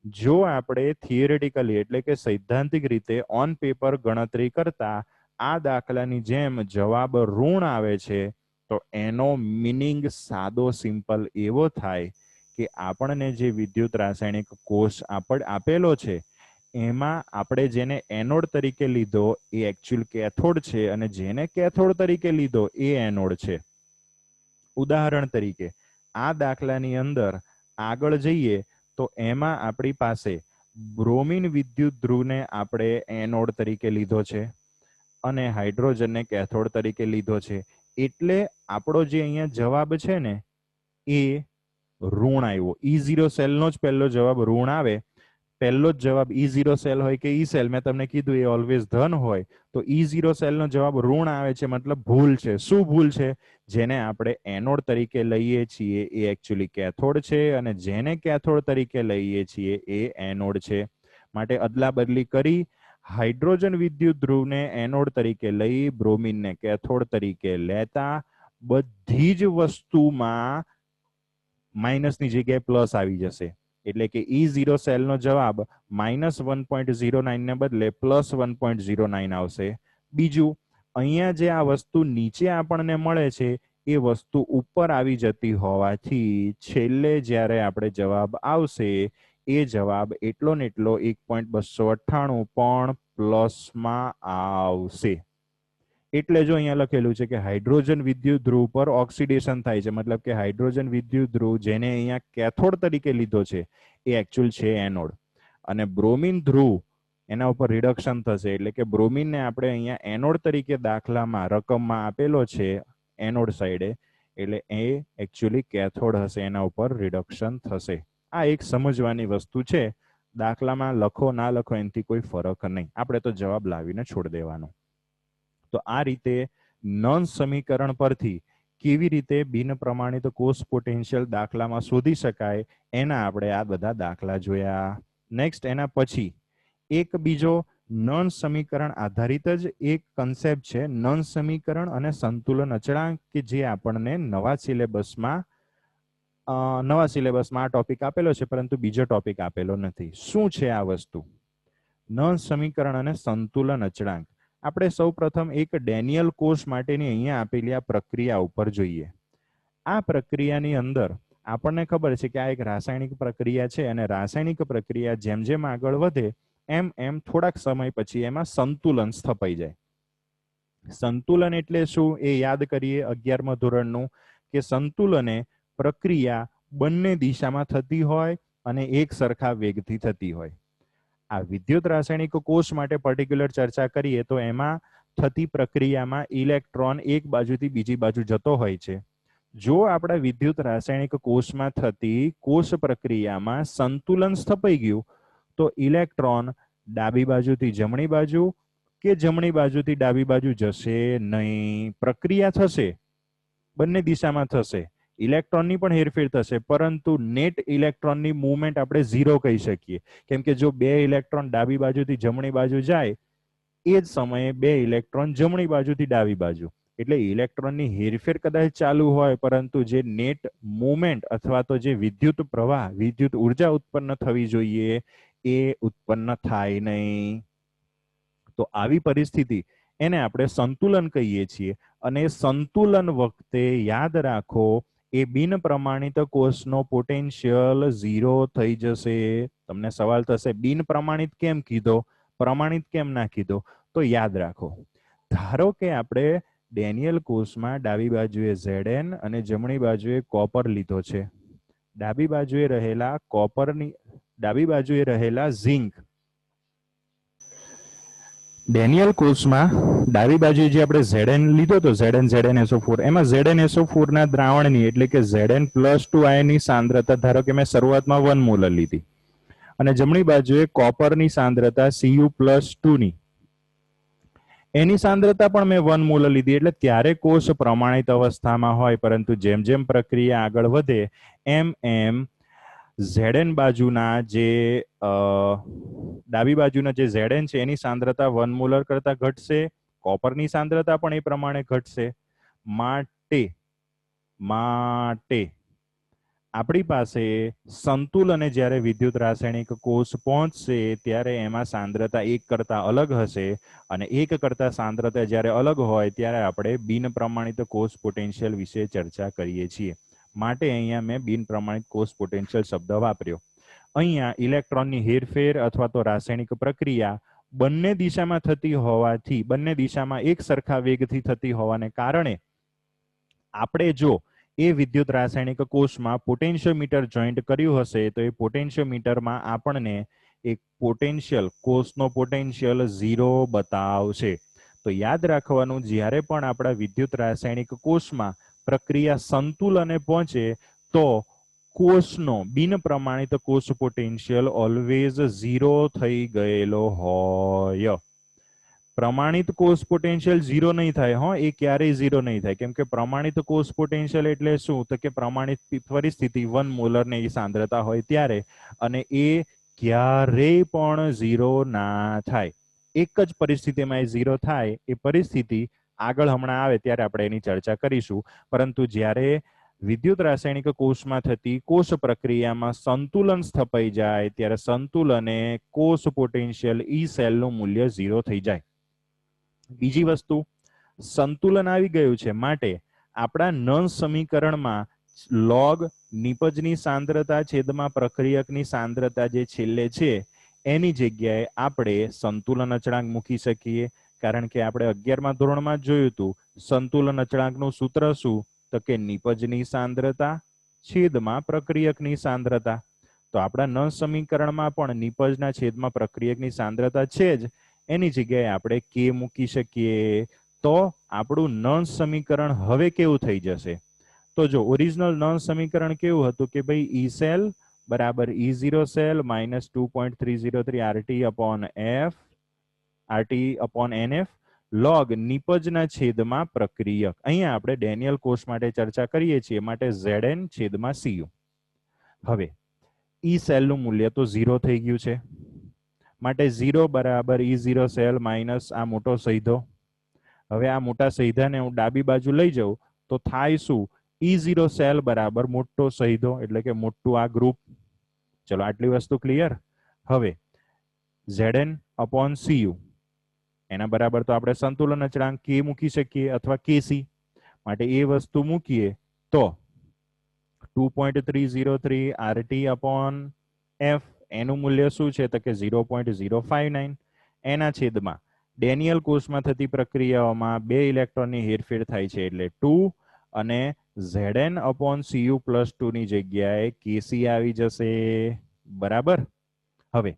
જો આપણે થિયરેટિકલી એટલે કે સૈદ્ધાંતિક રીતે ઓન પેપર ગણતરી કરતા આ દાખલાની જેમ જવાબ ઋણ આવે છે તો એનો મિનિંગ સાદો સિમ્પલ એવો થાય કે આપણને જે વિદ્યુત રાસાયણિક કોષ આપેલો છે એમાં આપણે જેને એનોડ તરીકે લીધો એ એકચ્યુઅલ કેથોડ છે અને જેને કેથોડ તરીકે લીધો એ એનોડ છે. ઉદાહરણ તરીકે આ દાખલાની અંદર આગળ જઈએ તો એમાં આપણી પાસે બ્રોમિન વિદ્યુત ધ્રુવને આપણે એનોડ તરીકે લીધો છે અને હાઇડ્રોજનને કેથોડ તરીકે લીધો છે એટલે આપણો જે અહીંયા જવાબ છે ને એ ઋણ આવ્યો. E0 સેલનો જ પહેલો જવાબ ઋણ આવે. પહેલો જ જવાબ E0 સેલ હોય કે ઈ સેલ મેં તમને કીધું એ ઓલવેઝ ધન હોય તો E0 સેલનો જવાબ ઋણ આવે છે મતલબ ભૂલ છે. શું ભૂલ છે? જેને આપણે એનોડ તરીકે લઈએ છીએ એ એકચ્યુઅલી કેથોડ છે અને જેને કેથોડ તરીકે લઈએ છીએ એ એનોડ છે. માટે અદલા બદલી કરી હાઇડ્રોજન વિદ્યુત ધ્રુવને એનોડ તરીકે લઈ બ્રોમિનને કેથોડ તરીકે લેતા બધી જ વસ્તુમાં માઇનસની જગ્યાએ પ્લસ આવી જશે એટલે કે E0 સેલનો જવાબ -1.09 ને બદલે +1.09 આવશે. બીજું અહીંયા જે આ વસ્તુ નીચે આપણને મળે છે એ વસ્તુ ઉપર આવી જતી હોવાથી છેલ્લે જ્યારે આપણે જવાબ આવશે એ જવાબ એટલો ને એટલો 1.298 પણ પ્લસમાં આવશે. એટલે જો અહીંયા લખેલું છે કે હાઇડ્રોજન વિદ્યુત ધ્રુવ પર ઓક્સિડેશન થાય છે મતલબ કે હાઇડ્રોજન વિદ્યુત ધ્રુવ જેને અહીંયા કેથોડ તરીકે લીધો છે એ એકચ્યુઅલ છે એનોડ અને બ્રોમિન ધ્રુવ એના ઉપર રિડક્શન થશે એટલે કે બ્રોમિનને આપણે અહીંયા એનોડ તરીકે દાખલામાં રકમમાં આપેલો છે એનોડ સાઈડે એટલે એ એકચ્યુઅલી કેથોડ હશે એના ઉપર રિડક્શન થશે. આ એક સમજવાની વસ્તુ છે. દાખલામાં લખો ના લખો એનાથી કોઈ ફરક નહીં આપણે તો જવાબ લાવીને છોડી દેવાનો. તો આ રીતે નોન સમીકરણ પરથી કેવી રીતે બિન પ્રમાણિત કોષ પોટેન્શિયલ દાખલામાં શોધી શકાય એના આપણે આ બધા દાખલા જોયા. નેક્સ્ટ એના પછી એક બીજો નોન સમીકરણ આધારિત જ એક કન્સેપ્ટ છે નોન સમીકરણ અને સંતુલન અચળાંક કે જે આપણને નવા સિલેબસમાં આ ટોપિક આપેલો છે પરંતુ બીજો ટોપિક આપેલો નથી. શું છે આ વસ્તુ? નોન સમીકરણ અને સંતુલન અચળાંક. આપણે સૌ પ્રથમ એક ડેનિયલ કોષ માટેની અહીંયા આપેલી આ પ્રક્રિયા ઉપર જોઈએ. આ પ્રક્રિયાની અંદર આપણને ખબર છે કે આ એક રાસાયણિક પ્રક્રિયા છે અને રાસાયણિક પ્રક્રિયા જેમ જેમ આગળ વધે એમ એમ થોડાક સમય પછી એમાં સંતુલન સ્થપાઈ જાય. સંતુલન એટલે શું એ યાદ કરીએ 11મા ધોરણનું કે સંતુલને પ્રક્રિયા બંને દિશામાં થતી હોય અને એક સરખા વેગથી થતી હોય. આ વિદ્યુત રાસાયણિક કોષ માટે પર્ટિક્યુલર ચર્ચા કરીએ તો એમાં થતી પ્રક્રિયામાં ઇલેક્ટ્રોન એક બાજુથી બીજી બાજુ જતો હોય છે. જો આપણા વિદ્યુત રાસાયણિક કોષમાં થતી કોષ પ્રક્રિયામાં સંતુલન સ્થપાઈ ગયું તો ઇલેક્ટ્રોન ડાબી બાજુથી જમણી બાજુ કે જમણી બાજુથી ડાબી બાજુ જશે નહીં. પ્રક્રિયા થશે, બંને દિશામાં થશે, ઇલેક્ટ્રોનની પણ હેરફેર થશે, પરંતુ નેટ ઇલેક્ટ્રોનની મૂવમેન્ટ આપણે ઝીરો કહી શકીએ. કેમ કે જો બે ઇલેક્ટ્રોન ડાબી બાજુથી જમણી બાજુ જાય એ જ સમયે બે ઇલેક્ટ્રોન જમણી બાજુથી ડાબી બાજુ, એટલે ઇલેક્ટ્રોનની હેરફેર કદાચ ચાલુ હોય, પરંતુ જે નેટ મૂવમેન્ટ અથવા તો જે વિદ્યુત પ્રવાહ, વિદ્યુત ઉર્જા ઉત્પન્ન થવી જોઈએ એ ઉત્પન્ન થાય નહીં. તો આવી પરિસ્થિતિ એને આપણે સંતુલન કહીએ છીએ. અને સંતુલન વખતે યાદ રાખો એ બિન પ્રમાણિત કોષનો પોટેન્શિયલ ઝીરો થઈ જશે. તમને સવાલ થશે બિન પ્રમાણિત કેમ કીધો, પ્રમાણિત કેમ ના કીધો? તો યાદ રાખો, ધારો કે આપણે ડેનિયલ કોષમાં ડાબી બાજુએ Zn અને જમણી બાજુએ કોપર લીધો છે. ડાબી બાજુએ રહેલા ઝિંક, ડેનિયલ કોષમાં ડાબી બાજુએ જે આપણે Zn લીધો તો ZnZnSO4, એમાં ZnSO4 ના દ્રાવણની એટલે કે Zn+2 આયનની સાંદ્રતા ધારો કે મેં શરૂઆતમાં 1 મોલર લીધી અને જમણી બાજુએ કોપરની સાંદ્રતા Cu+2 ની એની સાંદ્રતા પણ મેં 1 મોલર લીધી. એટલે ત્યારે કોષ પ્રમાણિત અવસ્થામાં હોય, પરંતુ જેમ જેમ પ્રક્રિયા આગળ વધે એમ એમ Zn બાજુના જે ડાબી બાજુના જે Zn છે એની સાંદ્રતા 1 મોલર કરતા ઘટશે, કોપરની સાંદ્રતા પણ એ પ્રમાણે ઘટશે. માટે આપણી પાસે સંતુલને જ્યારે વિદ્યુત રાસાયણિક કોષ પહોંચશે ત્યારે એમાં સાંદ્રતા 1 કરતા અલગ હશે, અને 1 કરતા સાંદ્રતા જ્યારે અલગ હોય ત્યારે આપણે બિન પ્રમાણિત કોષ પોટેન્શિયલ વિશે ચર્ચા કરીએ છીએ. માટે અહીંયા મેં બિન પ્રમાણિત કોષ પોટેન્શિયલ શબ્દ વાપર્યો. અહીંયા ઇલેક્ટ્રોનની હેરફેર અથવા તો રાસાયણિક પ્રક્રિયા બંને દિશામાં થતી હોવાથી, બંને દિશામાં એક સરખા વેગથી થતી હોવાને કારણે આપણે જો એ વિદ્યુત રાસાયણિક કોષમાં પોટેન્શિયોમીટર જોઈન્ટ કર્યું હશે તો એ પોટેન્શિયોમીટરમાં આપણને એક પોટેન્શિયલ, કોષનો પોટેન્શિયલ ઝીરો બતાવશે. તો યાદ રાખવાનું, જ્યારે પણ આપણા વિદ્યુત રાસાયણિક કોષમાં પ્રક્રિયા સંતુલને પહોંચે તો કોષનો બિન પ્રમાણિત કોષ પોટેન્શિયલ ઓલવેઝ ઝીરો થઈ ગયેલો હોય. પ્રમાણિત કોષ પોટેન્શિયલ ઝીરો નહીં થાય, એ ક્યારેય ઝીરો નહીં થાય. કેમ કે પ્રમાણિત કોષ પોટેન્શિયલ એટલે શું? તો કે પ્રમાણિત પરિસ્થિતિ 1 મોલરની સાંદ્રતા હોય ત્યારે, અને એ ક્યારેય પણ ઝીરો ના થાય. એક જ પરિસ્થિતિમાં એ ઝીરો થાય, એ પરિસ્થિતિ આગળ હમણાં આવે ત્યારે આપણે એની ચર્ચા કરીશું. પરંતુ જ્યારે વિદ્યુત રાસાયણિક કોષમાં થતી કોષ પ્રક્રિયામાં સંતુલન સ્થપાઈ જાય ત્યારે સંતુલને કોષ પોટેન્શિયલ ઈ સેલનું મૂલ્ય ઝીરો થઈ જાય. બીજી વસ્તુ, સંતુલન આવી ગયું છે માટે આપણા નળ સમીકરણમાં લોગ નિપજની સાંદ્રતા છેદમાં પ્રક્રિયકની સાંદ્રતા જે છેલ્લે છે એની જગ્યાએ આપણે સંતુલન અચળાંક મૂકી શકીએ. કારણ કે આપણે 11મા ધોરણમાં જોયું હતું સંતુલન અચળાંકનું સૂત્ર શું? તો કે નિપજની સાંદ્રતા છેદમાં પ્રક્રિયકની સાંદ્રતા. તો આપણા નળ સમીકરણમાં પણ નિપજના છેદમાં પ્રક્રિયકની સાંદ્રતા છે જ, એની જગ્યાએ આપણે કે મૂકી શકીએ. તો આપણું નળ સમીકરણ હવે કેવું થઈ જશે? તો જો ઓરિજિનલ નળ સમીકરણ કેવું હતું કે ભાઈ ઈ સેલ બરાબર E0 cell minus 2.303 RT/NF log નિપજના છેદમાં પ્રક્રિયક. અહીંયા આપણે ડેનિયલ કોષ માટે ચર્ચા કરીએ છીએ, માટે Zn છેદમાં Cu. હવે ઈ સેલનું મૂલ્ય તો 0 થઈ ગયું છે, માટે 0 બરાબર E0 સેલ માઇનસ આ મોટો સૈધો. હવે આ મોટા સૈધાને હું ડાબી બાજુ લઈ જાઉં તો થાય શું? E0 સેલ બરાબર મોટો સૈધો એટલે કે મોટું આ ગ્રુપ. ચલો આટલી વસ્તુ ક્લિયર. હવે Zn/Cu એના બરાબર તો આપણે સંતુલન અચળાંક K મૂકી શકીએ અથવા Kc. માટે એ વસ્તુ મૂકીએ તો 2.303 RT/F એનું મૂલ્ય શું છે? તો કે 0.059. એના છેદમાં ડેનિયલ કોષમાં થતી પ્રક્રિયાઓમાં 2 ઇલેક્ટ્રોનની હેરફેર થાય છે એટલે 2, અને Zn/Cu+2 ની જગ્યાએ Kc આવી જશે. બરાબર. હવે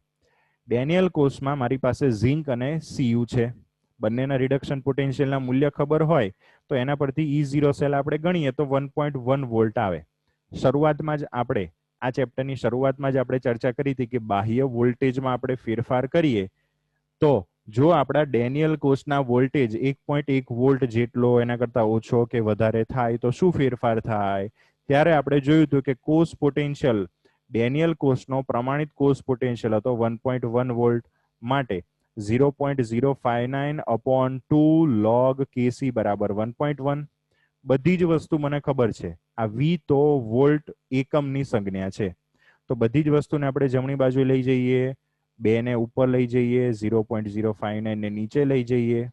ડેનિયલ કોષમાં મારી પાસે ઝિંક અને Cu છે. બંનેના રિડક્શન પોટેન્શિયલના મૂલ્ય ખબર હોય તો એના પરથી E0 સેલ આપણે ગણીએ તો 1.1 વોલ્ટ આવે. શરૂઆતમાં જ આપણે આ ચેપ્ટરની શરૂઆતમાં જ આપણે ચર્ચા કરી હતી કે બાહ્ય વોલ્ટેજમાં આપણે ફેરફાર કરીએ તો જો આપણા ડેનિયલ કોષના વોલ્ટેજ 1.1 વોલ્ટ જેટલો એના કરતા ઓછો કે વધારે થાય તો શું ફેરફાર થાય? ત્યારે આપણે જોયું હતું કે કોષ પોટેન્શિયલ ડેનિયલ કોષનો પ્રમાણિત કોષ પોટેન્શિયલ હતો 1.1 વોલ્ટ માટે 0.059/2 log Kc બરાબર 1.1. બધી જ વસ્તુ મને ખબર છે. આ V તો વોલ્ટ એકમની સંજ્ઞા છે, તો બધી જ વસ્તુને આપણે જમણી બાજુ લઈ જઈએ, 2 ને ઉપર લઈ જઈએ, 0.059 ને નીચે લઈ જઈએ,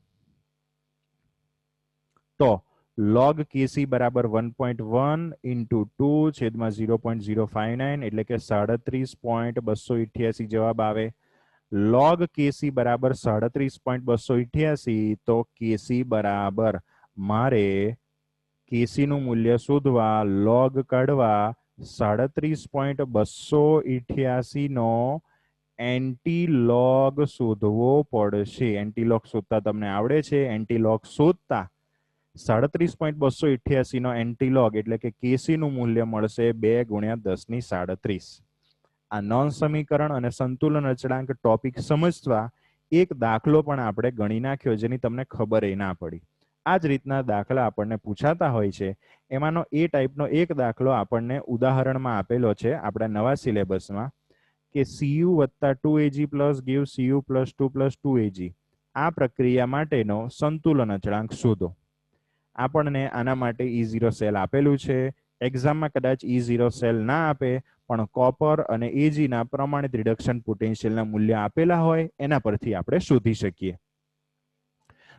તો log Kc બરાબર 1.1 × 2 છેદમાં 0.059 એટલે કે 37.288 જવાબ આવે. log Kc બરાબર 37.288 તો Kc બરાબર મારે Kc નું મૂલ્ય શોધવા log કાઢવા 37.288 નો એન્ટીલોગ શોધવો પડશે. એન્ટીલોગ શોધતા તમને આવડે છે? એન્ટીલોગ શોધતા 37.288 નો એન્ટીલોગ એટલે કે Kc નું મૂલ્ય મળશે 2 × 10⁻37. આ નોન સમીકરણ અને સંતુલન અચળાંક ટોપિક સમજવા એક દાખલો પણ આપણે ગણી નાખ્યો જેની તમને ખબર ના પડી. આ જ રીતના દાખલા આપણને પૂછાતા હોય છે. એમાંનો એ ટાઈપનો એક દાખલો આપણને ઉદાહરણમાં આપેલો છે આપણા નવા સિલેબસમાં કે Cu + 2Ag + give Cu + 2 + 2Ag આ પ્રક્રિયા માટેનો સંતુલન અચળાંક શોધો. આપણને આના માટે E0 સેલ આપેલું છે. એક્ઝામમાં કદાચ E0 સેલ ના આપે પણ કોપર અને Ag ના પ્રમાણિત રિડક્શન પોટેન્શિયલના મૂલ્ય આપેલા હોય એના પરથી આપણે શોધી શકીએ.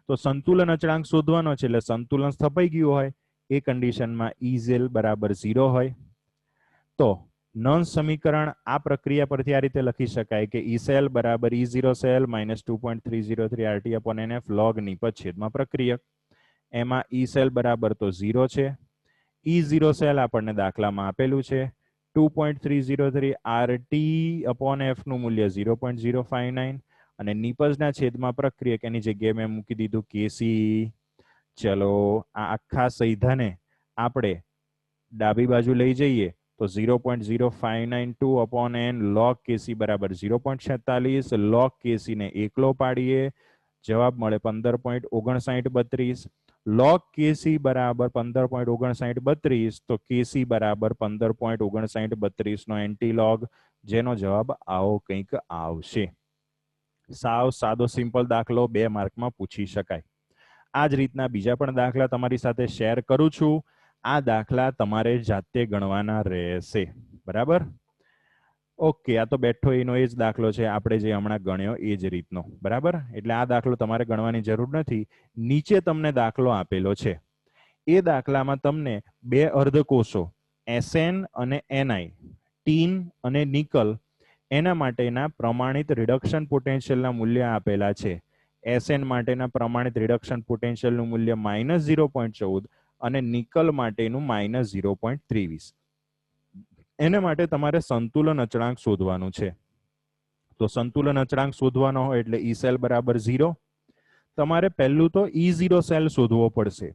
તો સંતુલન અચળાંક શોધવાનો છે એટલે સંતુલન સ્થપાઈ ગયું હોય એ કન્ડિશનમાં E0 બરાબર 0 હોય તો નોન સમીકરણ આ પ્રક્રિયા પરથી આ રીતે લખી શકાય કે E સેલ બરાબર E0 સેલ -2.303 RT/NF log નિપજ છેદમાં પ્રક્રિયક. એમાં E સેલ બરાબર તો 0 છે. E0 સેલ આપણને દાખલામાં આપેલું છે 2.303 RT/F નું મૂલ્ય 0.059 અને નિપજના છેદમાં પ્રક્રિયક એની જગ્યાએ મેં મૂકી દીધું Kc. ચલો આ આખા સૈધાને આપણે ડાબી બાજુ લઈ જઈએ તો 0.0592/n log Kc બરાબર 0.46. log Kc ને એકલો પાડીએ, જવાબ મળે 15.5932. log Kc બરાબર 15.5932 તો Kc બરાબર 15.5932 નો એન્ટીલોગ, જેનો જવાબ આવો કંઈક આવશે. સાવ સાદો સિમ્પલ દાખલો 2 માર્કમાં પૂછી શકાય. આ જ રીતના બીજા પણ દાખલા તમારી સાથે શેર કરું છું. આ દાખલા તમારે જાતે ગણવાના રહેશે. બરાબર. ઓકે, આ તો બેઠો એનો એ જ દાખલો છે આપણે જે હમણાં ગણ્યો એ જ રીતનો. બરાબર. એટલે આ દાખલો તમારે ગણવાની જરૂર નથી. નીચે તમને દાખલો આપેલો છે. એ દાખલામાં તમને 2 અર્ધકોષો Sn અને Ni, ટીન અને નિકલ એના માટેના પ્રમાણિત રિડક્શન પોટેન્શિયલના મૂલ્ય આપેલા છે. Sn માટેના પ્રમાણિત રિડક્શન પોટેન્શિયલનું મૂલ્ય -0.14 અને નિકલ માટેનું -0.23. એના માટે તમારે સંતુલન અચળાંક શોધવાનું છે. તો સંતુલન અચળાંક શોધવાનો હોય એટલે E સેલ બરાબર 0. તમારે પહેલું તો E0 સેલ શોધવો પડશે.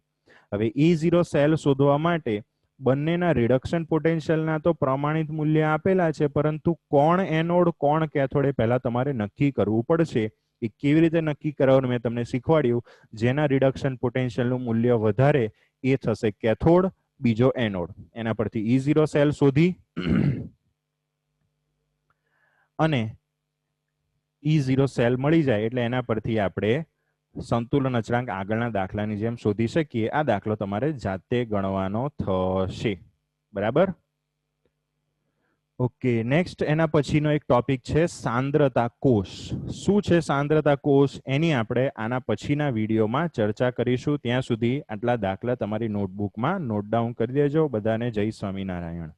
હવે E0 સેલ શોધવા માટે બંનેના રિડક્શન પોટેન્શિયલના તો પ્રમાણિત મૂલ્ય આપેલા છે, પરંતુ કોણ એનોડ કોણ કેથોડ એ પહેલા તમારે નક્કી કરવું પડશે. એ કેવી રીતે નક્કી કરવાનું મેં તમને શીખવાડ્યું. જેના રિડક્શન પોટેન્શિયલનું મૂલ્ય વધારે એ થશે કેથોડ, બીજો એનોડ. એના પરથી E0 સેલ શોધી અને E0 સેલ મળી જાય એટલે એના પરથી આપણે સંતુલન અચળાંક આગળના દાખલાની જેમ શોધી શકીએ. આ દાખલો તમારે જાતે ગણવાનો થશે. બરાબર. ઓકે, નેક્સ્ટ એના પછીનો એક ટોપિક છે સાંદ્રતા કોષ. શું છે સાંદ્રતા કોષ એની આપણે આના પછીના વિડીયોમાં ચર્ચા કરીશું. ત્યાં સુધી આટલા દાખલા તમારી નોટબુકમાં નોટ ડાઉન કરી દેજો. બધાને જય સ્વામિનારાયણ.